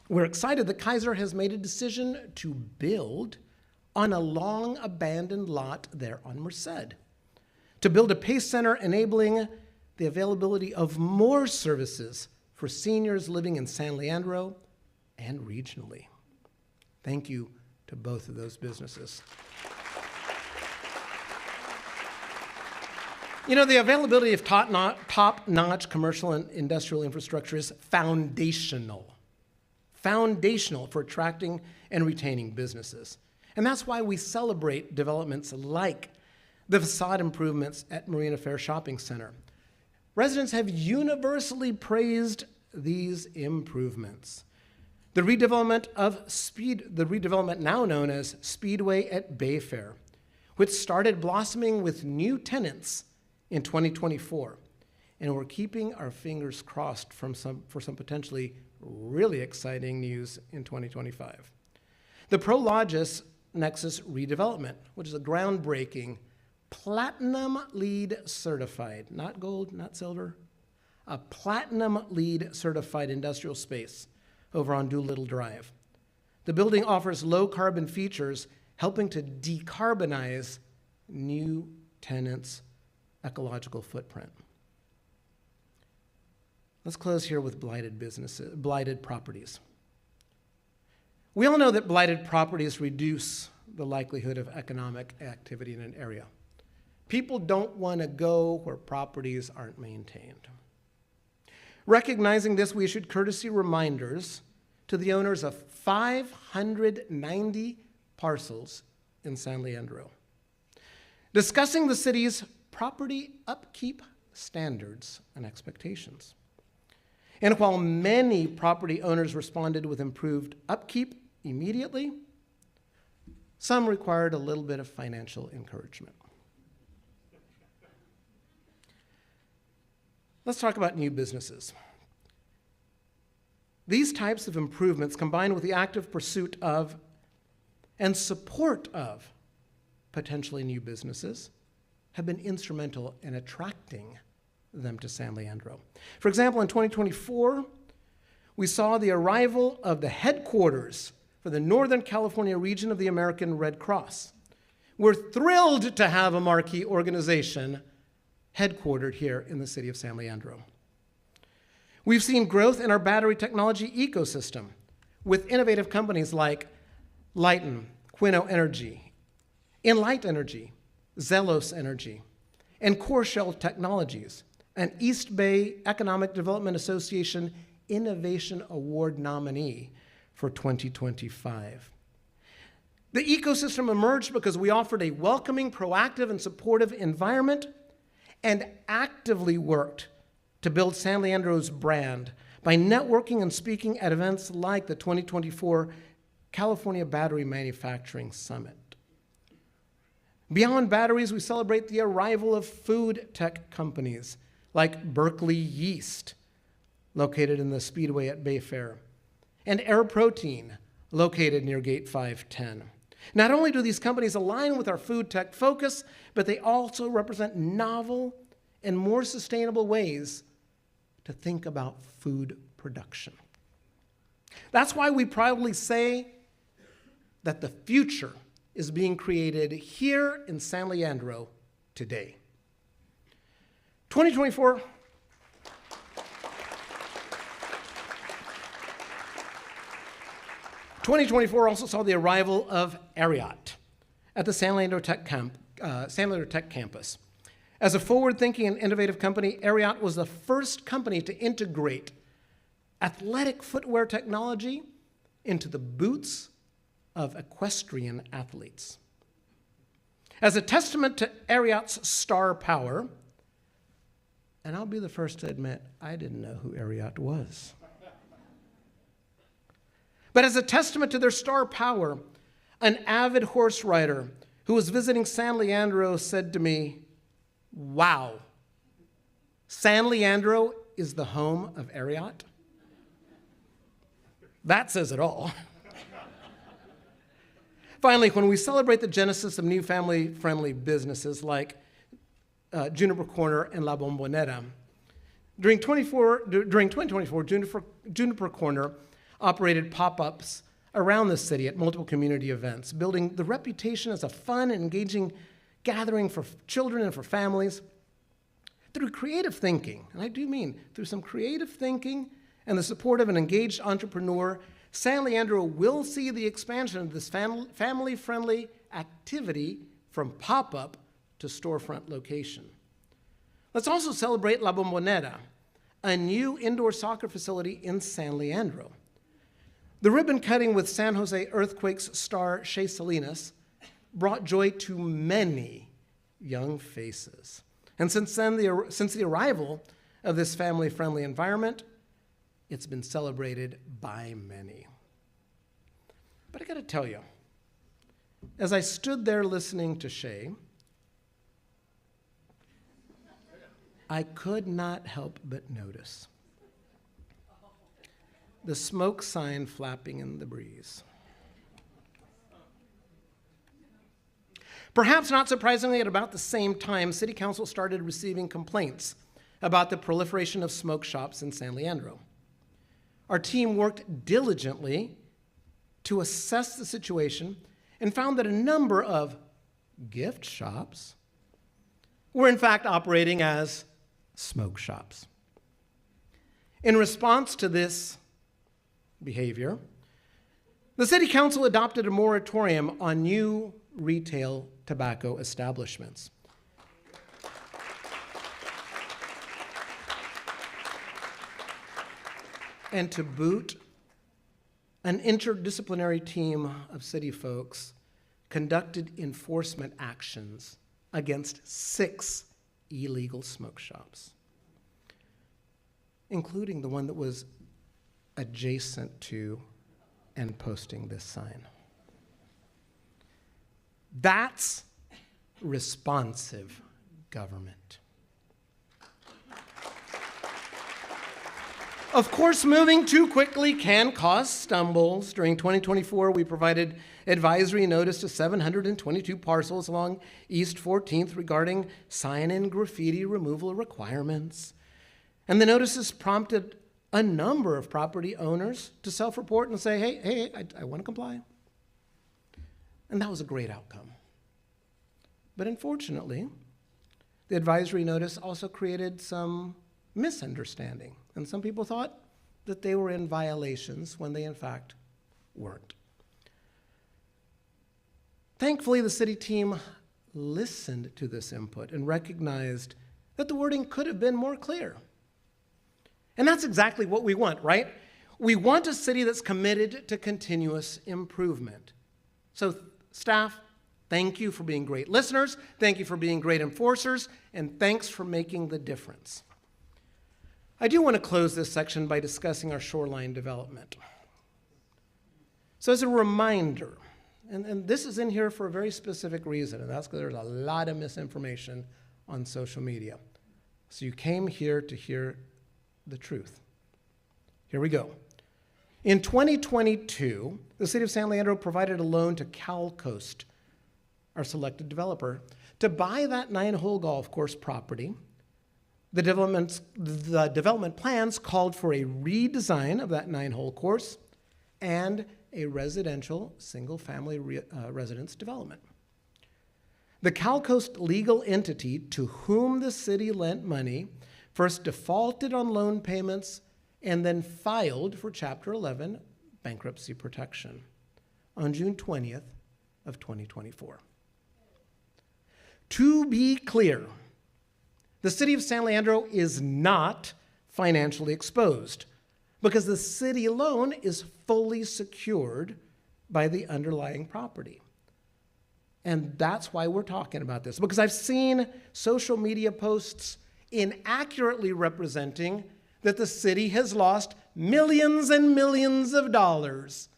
H: We're excited that Kaiser has made a decision to build on a long abandoned lot there on Merced, to build a PACE center enabling the availability of more services for seniors living in San Leandro and regionally. Thank you to both of those businesses. You know, the availability of top-notch commercial and industrial infrastructure is foundational for attracting and retaining businesses. And that's why we celebrate developments like the facade improvements at Marina Fair Shopping Center. Residents have universally praised these improvements. The redevelopment now known as Speedway at Bayfair, which started blossoming with new tenants in 2024. And we're keeping our fingers crossed for some potentially really exciting news in 2025. The Prologis Nexus redevelopment, which is a groundbreaking platinum LEED certified, not gold, not silver, a platinum LEED certified industrial space over on Doolittle Drive. The building offers low carbon features, helping to decarbonize new tenants' ecological footprint. Let's close here with blighted properties. We all know that blighted properties reduce the likelihood of economic activity in an area. People don't want to go where properties aren't maintained. Recognizing this, we issued courtesy reminders to the owners of 590 parcels in San Leandro, discussing the city's property upkeep standards and expectations. And while many property owners responded with improved upkeep immediately, some required a little bit of financial encouragement. Let's talk about new businesses. These types of improvements, combined with the active pursuit of and support of potentially new businesses, have been instrumental in attracting them to San Leandro. For example, in 2024, we saw the arrival of the headquarters for the Northern California region of the American Red Cross. We're thrilled to have a marquee organization headquartered here in the city of San Leandro. We've seen growth in our battery technology ecosystem with innovative companies like Lighten, Quino Energy, Enlight Energy, Zelos Energy, and Core Shell Technologies, an East Bay Economic Development Association Innovation Award nominee for 2025. The ecosystem emerged because we offered a welcoming, proactive, and supportive environment and actively worked to build San Leandro's brand by networking and speaking at events like the 2024 California Battery Manufacturing Summit. Beyond batteries, we celebrate the arrival of food tech companies like Berkeley Yeast, located in the Speedway at Bayfair, and Air Protein, located near Gate 510. Not only do these companies align with our food tech focus, but they also represent novel and more sustainable ways to think about food production. That's why we proudly say that the future is being created here in San Leandro today. 2024 also saw the arrival of Ariat at the San Leandro Tech campus. As a forward-thinking and innovative company, Ariat was the first company to integrate athletic footwear technology into the boots of equestrian athletes. As a testament to Ariat's star power, and I'll be the first to admit, I didn't know who Ariat was. But as a testament to their star power, an avid horse rider who was visiting San Leandro said to me, "Wow, San Leandro is the home of Ariat?" That says it all. Finally, when we celebrate the genesis of new family-friendly businesses like Juniper Corner and La Bombonera, during 2024, Juniper Corner operated pop-ups around the city at multiple community events, building the reputation as a fun and engaging gathering for children and for families. Through creative thinking, and I do mean through some creative thinking and the support of an engaged entrepreneur, San Leandro will see the expansion of this family-friendly activity from pop-up to storefront location. Let's also celebrate La Bombonera, a new indoor soccer facility in San Leandro. The ribbon cutting with San Jose Earthquakes star Shea Salinas brought joy to many young faces. And since the arrival of this family-friendly environment, it's been celebrated by many. But I gotta tell you, as I stood there listening to Shea, I could not help but notice the smoke sign flapping in the breeze. Perhaps not surprisingly, at about the same time, City Council started receiving complaints about the proliferation of smoke shops in San Leandro. Our team worked diligently to assess the situation and found that a number of gift shops were in fact operating as smoke shops. In response to this behavior, the City Council adopted a moratorium on new retail tobacco establishments. And to boot, an interdisciplinary team of city folks conducted enforcement actions against 6 illegal smoke shops, including the one that was adjacent to and posting this sign. That's responsive government. Of course, moving too quickly can cause stumbles. During 2024, we provided advisory notice to 722 parcels along East 14th regarding sign and graffiti removal requirements. And the notices prompted a number of property owners to self-report and say, hey, I want to comply. And that was a great outcome. But unfortunately, the advisory notice also created some misunderstanding. And some people thought that they were in violations when they in fact weren't. Thankfully, the city team listened to this input and recognized that the wording could have been more clear. And that's exactly what we want, right? We want a city that's committed to continuous improvement. So staff, thank you for being great listeners, thank you for being great enforcers, and thanks for making the difference. I do want to close this section by discussing our shoreline development. So as a reminder, and this is in here for a very specific reason, and that's because there's a lot of misinformation on social media. So you came here to hear the truth. Here we go. In 2022, the city of San Leandro provided a loan to CalCoast, our selected developer, to buy that 9-hole golf course property. The development plans called for a redesign of that 9-hole course and a residential single-family residence development. The CalCoast legal entity to whom the city lent money first defaulted on loan payments and then filed for Chapter 11 bankruptcy protection on June 20th of 2024. To be clear, the city of San Leandro is not financially exposed because the city loan is fully secured by the underlying property. And that's why we're talking about this, because I've seen social media posts inaccurately representing that the city has lost millions and millions of dollars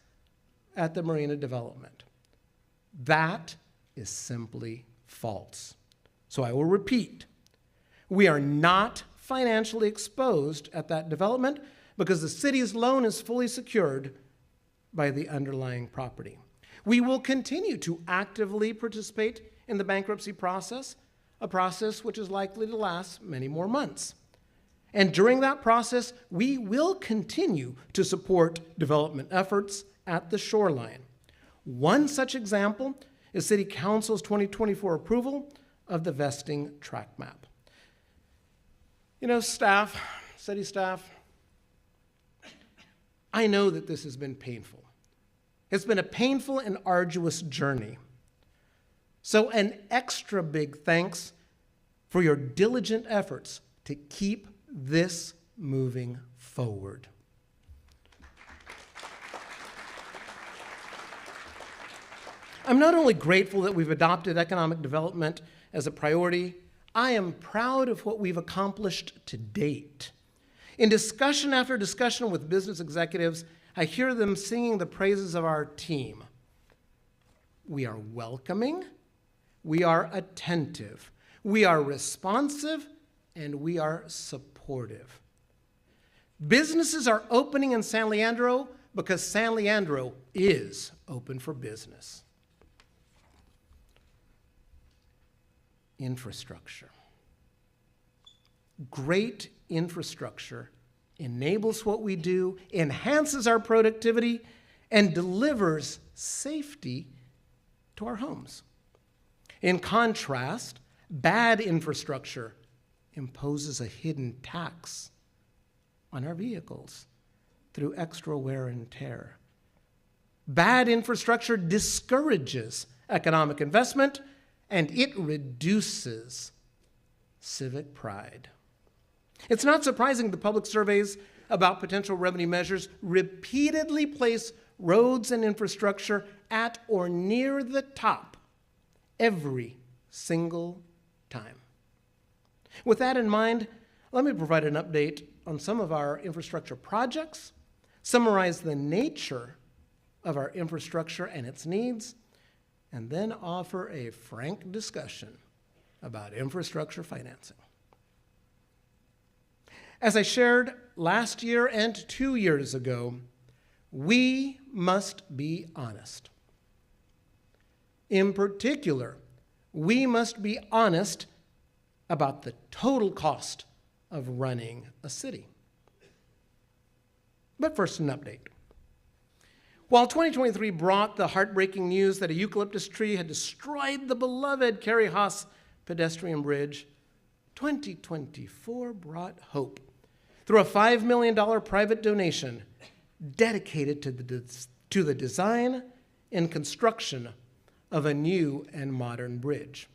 H: at the marina development. That is simply false. So I will repeat. We are not financially exposed at that development because the city's loan is fully secured by the underlying property. We will continue to actively participate in the bankruptcy process, a process which is likely to last many more months. And during that process, we will continue to support development efforts at the shoreline. One such example is City Council's 2024 approval of the vesting track map. You know, staff, city staff, I know that this has been painful. It's been a painful and arduous journey. So an extra big thanks for your diligent efforts to keep this moving forward. I'm not only grateful that we've adopted economic development as a priority, I am proud of what we've accomplished to date. In discussion after discussion with business executives, I hear them singing the praises of our team. We are welcoming, we are attentive, we are responsive, and we are supportive. Businesses are opening in San Leandro because San Leandro is open for business. Infrastructure. Great infrastructure enables what we do, enhances our productivity, and delivers safety to our homes. In contrast, bad infrastructure imposes a hidden tax on our vehicles through extra wear and tear. Bad infrastructure discourages economic investment, and it reduces civic pride. It's not surprising the public surveys about potential revenue measures repeatedly place roads and infrastructure at or near the top every single time. With that in mind, let me provide an update on some of our infrastructure projects, summarize the nature of our infrastructure and its needs, and then offer a frank discussion about infrastructure financing. As I shared last year and 2 years ago, we must be honest. In particular, we must be honest about the total cost of running a city. But first, an update. While 2023 brought the heartbreaking news that a eucalyptus tree had destroyed the beloved Carrie Haas pedestrian bridge, 2024 brought hope through a $5 million private donation dedicated to the design and construction of a new and modern bridge.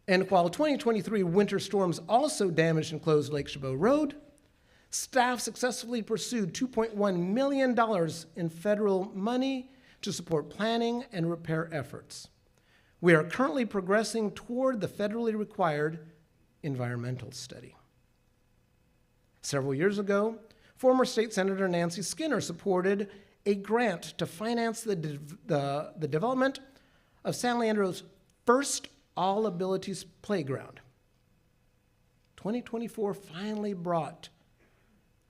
H: And while 2023 winter storms also damaged and closed Lake Chabot Road, staff successfully pursued $2.1 million in federal money to support planning and repair efforts. We are currently progressing toward the federally required environmental study. Several years ago, former State Senator Nancy Skinner supported a grant to finance the development of San Leandro's first all-abilities playground. 2024 finally brought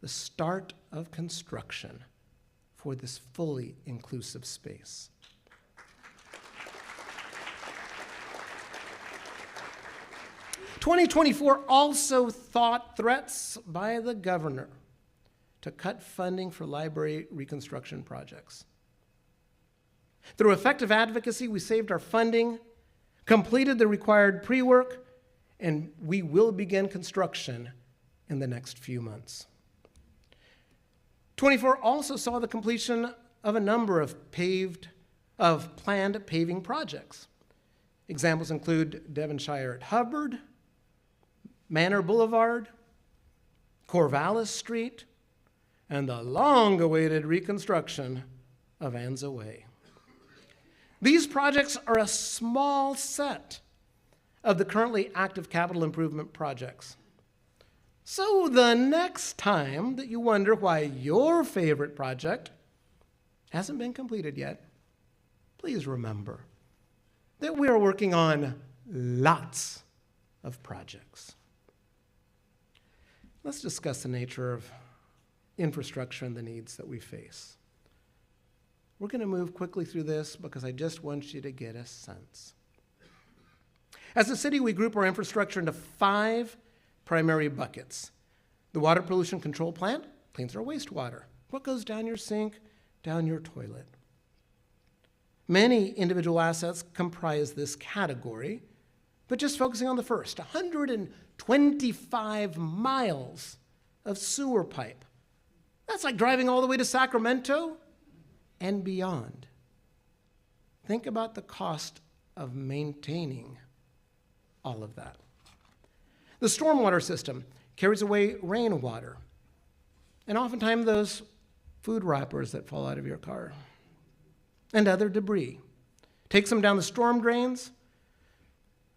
H: the start of construction for this fully inclusive space. '24 also thought threats by the governor to cut funding for library reconstruction projects. Through effective advocacy, we saved our funding, completed the required pre-work, and we will begin construction in the next few months. 24 also saw the completion of a number of planned paving projects. Examples include Devonshire at Hubbard, Manor Boulevard, Corvallis Street, and the long-awaited reconstruction of Anza Way. These projects are a small set of the currently active capital improvement projects. So the next time that you wonder why your favorite project hasn't been completed yet, please remember that we are working on lots of projects. Let's discuss the nature of infrastructure and the needs that we face. We're going to move quickly through this because I just want you to get a sense. As a city, we group our infrastructure into 5 primary buckets. The water pollution control plant cleans our wastewater. What goes down your sink, down your toilet? Many individual assets comprise this category, but just focusing on the first, 125 miles of sewer pipe. That's like driving all the way to Sacramento and beyond. Think about the cost of maintaining all of that. The stormwater system carries away rainwater, and oftentimes those food wrappers that fall out of your car and other debris. Takes them down the storm drains.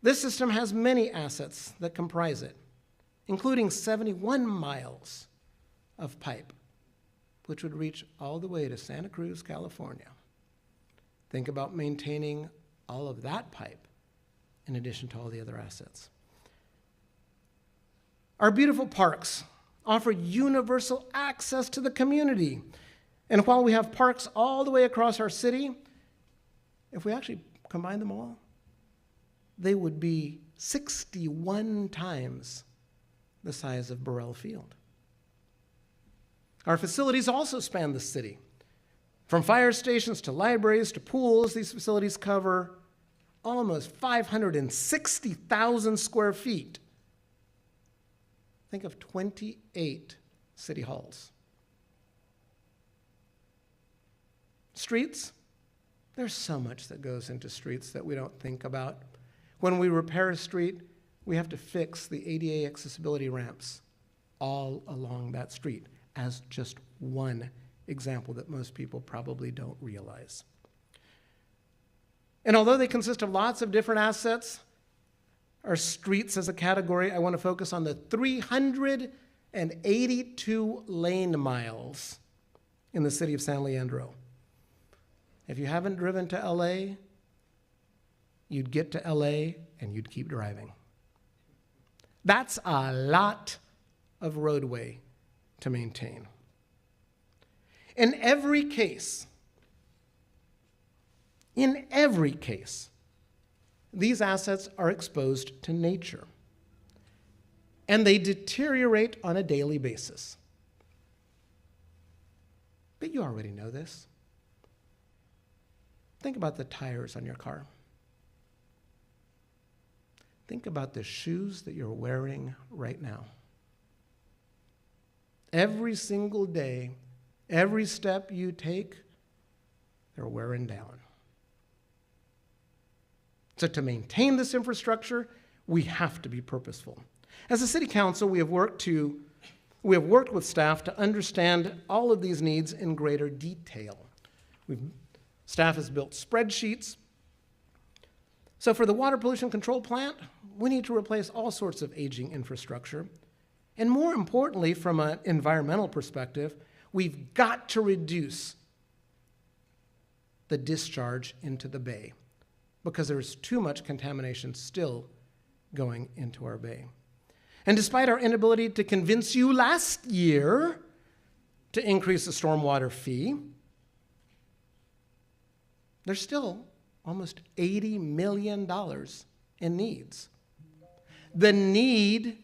H: This system has many assets that comprise it, including 71 miles of pipe, which would reach all the way to Santa Cruz, California. Think about maintaining all of that pipe in addition to all the other assets. Our beautiful parks offer universal access to the community. And while we have parks all the way across our city, if we actually combine them all, they would be 61 times the size of Burrell Field. Our facilities also span the city. From fire stations to libraries to pools, these facilities cover almost 560,000 square feet. Think of 28 city halls. Streets, there's so much that goes into streets that we don't think about. When we repair a street, we have to fix the ADA accessibility ramps all along that street, as just one example that most people probably don't realize. And although they consist of lots of different assets, our streets as a category, I want to focus on the 382 lane miles in the city of San Leandro. If you haven't driven to LA, you'd get to LA and you'd keep driving. That's a lot of roadway to maintain. In every case, these assets are exposed to nature, and they deteriorate on a daily basis. But you already know this. Think about the tires on your car. Think about the shoes that you're wearing right now. Every single day, every step you take, they're wearing down. So to maintain this infrastructure, we have to be purposeful. As a city council, we have worked with staff to understand all of these needs in greater detail. Staff has built spreadsheets. So for the water pollution control plant, we need to replace all sorts of aging infrastructure. And more importantly, from an environmental perspective, we've got to reduce the discharge into the bay because there's too much contamination still going into our bay. And despite our inability to convince you last year to increase the stormwater fee, there's still almost $80 million in needs. The need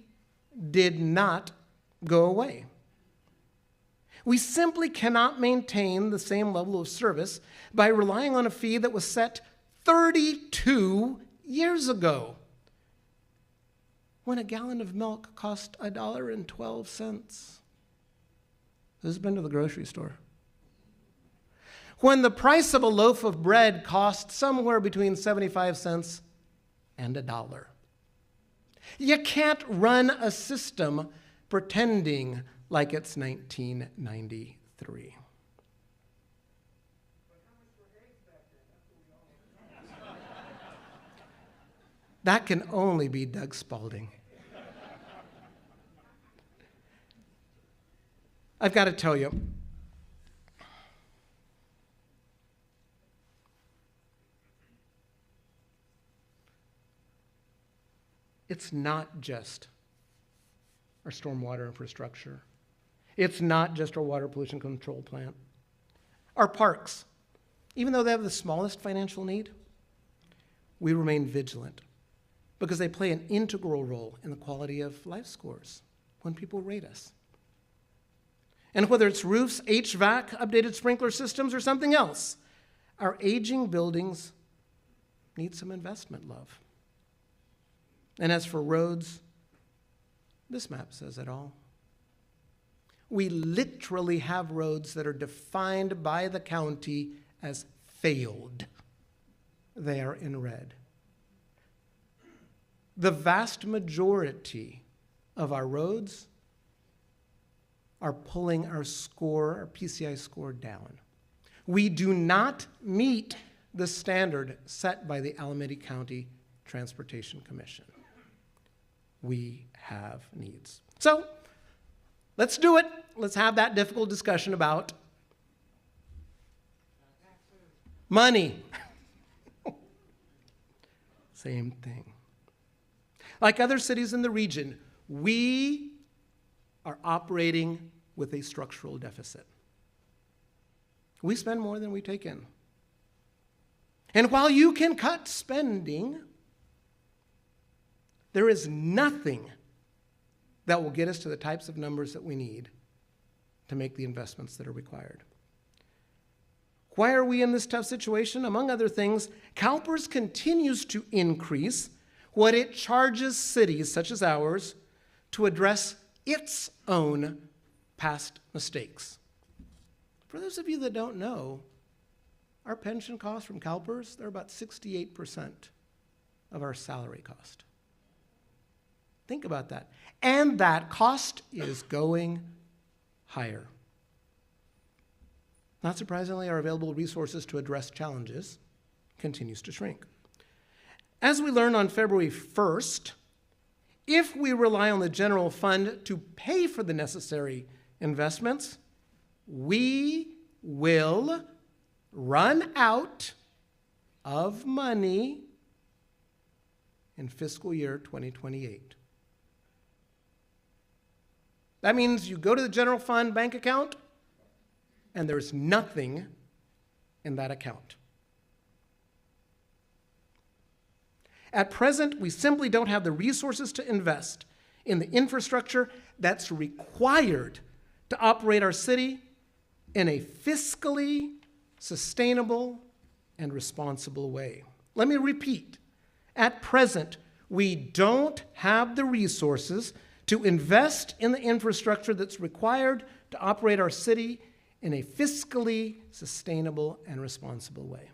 H: did not go away. We simply cannot maintain the same level of service by relying on a fee that was set 32 years ago, when a gallon of milk cost $1.12. Who's been to the grocery store? When the price of a loaf of bread cost somewhere between 75 cents and $1. You can't run a system pretending like it's 1993. That can only be Doug Spalding. I've got to tell you, it's not just our stormwater infrastructure. It's not just our water pollution control plant. Our parks, even though they have the smallest financial need, we remain vigilant because they play an integral role in the quality of life scores when people rate us. And whether it's roofs, HVAC, updated sprinkler systems, or something else, our aging buildings need some investment, love. And as for roads, this map says it all. We literally have roads that are defined by the county as failed. They are in red. The vast majority of our roads are pulling our score, our PCI score, down. We do not meet the standard set by the Alameda County Transportation Commission. We have needs. So, let's do it. Let's have that difficult discussion about money. Same thing. Like other cities in the region, we are operating with a structural deficit. We spend more than we take in. And while you can cut spending, there is nothing that will get us to the types of numbers that we need to make the investments that are required. Why are we in this tough situation? Among other things, CalPERS continues to increase what it charges cities such as ours to address its own past mistakes. For those of you that don't know, our pension costs from CalPERS, they're about 68% of our salary cost. Think about that. And that cost is going higher. Not surprisingly, our available resources to address challenges continues to shrink. As we learned on February 1st, if we rely on the general fund to pay for the necessary investments, we will run out of money in fiscal year 2028. That means you go to the general fund bank account, and there's nothing in that account. At present, we simply don't have the resources to invest in the infrastructure that's required to operate our city in a fiscally sustainable and responsible way. Let me repeat. At present, we don't have the resources to invest in the infrastructure that's required to operate our city in a fiscally sustainable and responsible way.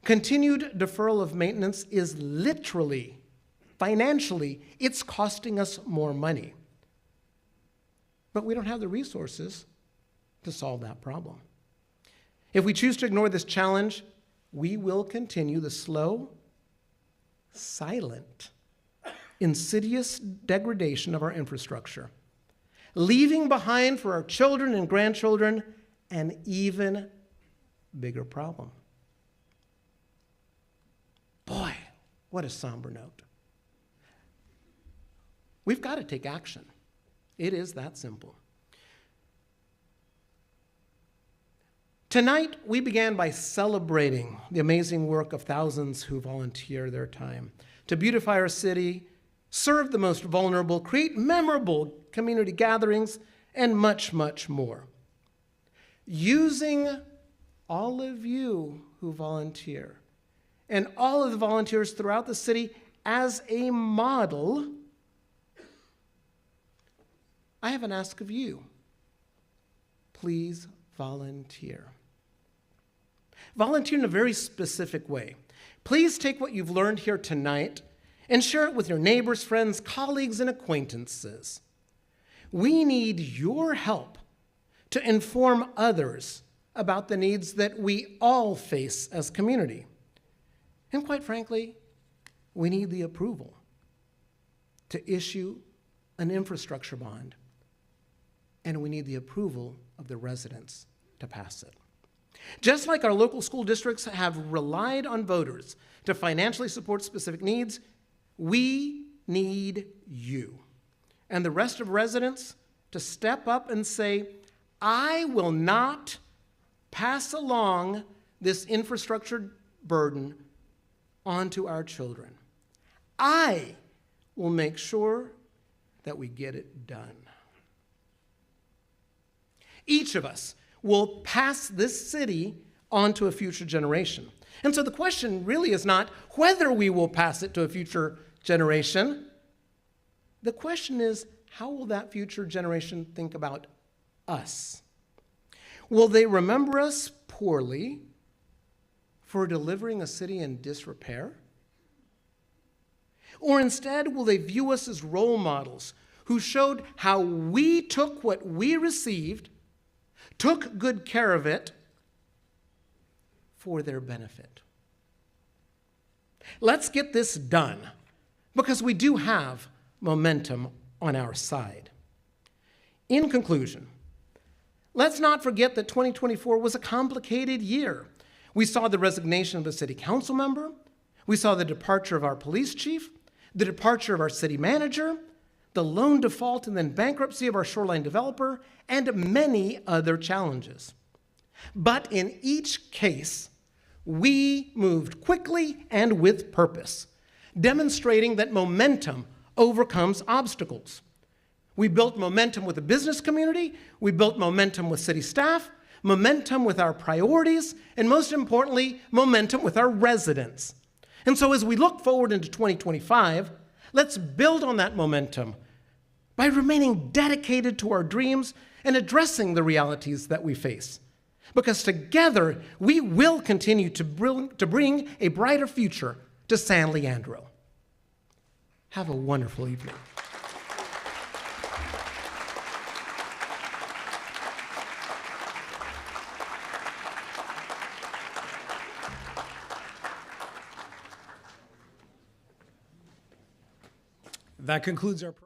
H: Continued deferral of maintenance is literally, financially, it's costing us more money. But we don't have the resources to solve that problem. If we choose to ignore this challenge, we will continue the slow, silent, insidious degradation of our infrastructure, leaving behind for our children and grandchildren an even bigger problem. Boy, what a somber note. We've got to take action. It is that simple. Tonight, we began by celebrating the amazing work of thousands who volunteer their time to beautify our city, serve the most vulnerable, create memorable community gatherings, and much, much more. Using all of you who volunteer and all of the volunteers throughout the city as a model, I have an ask of you. Please volunteer. Volunteer in a very specific way. Please take what you've learned here tonight and share it with your neighbors, friends, colleagues, and acquaintances. We need your help to inform others about the needs that we all face as a community. And quite frankly, we need the approval to issue an infrastructure bond, and we need the approval of the residents to pass it. Just like our local school districts have relied on voters to financially support specific needs, we need you and the rest of residents to step up and say, I will not pass along this infrastructure burden onto our children. I will make sure that we get it done. Each of us will pass this city on to a future generation. And so the question really is not whether we will pass it to a future generation. The question is, how will that future generation think about us? Will they remember us poorly for delivering a city in disrepair? Or instead, will they view us as role models who showed how we took what we received, took good care of it for their benefit? Let's get this done, because we do have momentum on our side. In conclusion, let's not forget that 2024 was a complicated year. We saw the resignation of a city council member, we saw the departure of our police chief, the departure of our city manager, the loan default and then bankruptcy of our shoreline developer, and many other challenges. But in each case, we moved quickly and with purpose, demonstrating that momentum overcomes obstacles. We built momentum with the business community, we built momentum with city staff, momentum with our priorities, and most importantly, momentum with our residents. And so as we look forward into 2025, let's build on that momentum by remaining dedicated to our dreams and addressing the realities that we face. Because together, we will continue to bring a brighter future to San Leandro. Have a wonderful evening.
E: That concludes our program.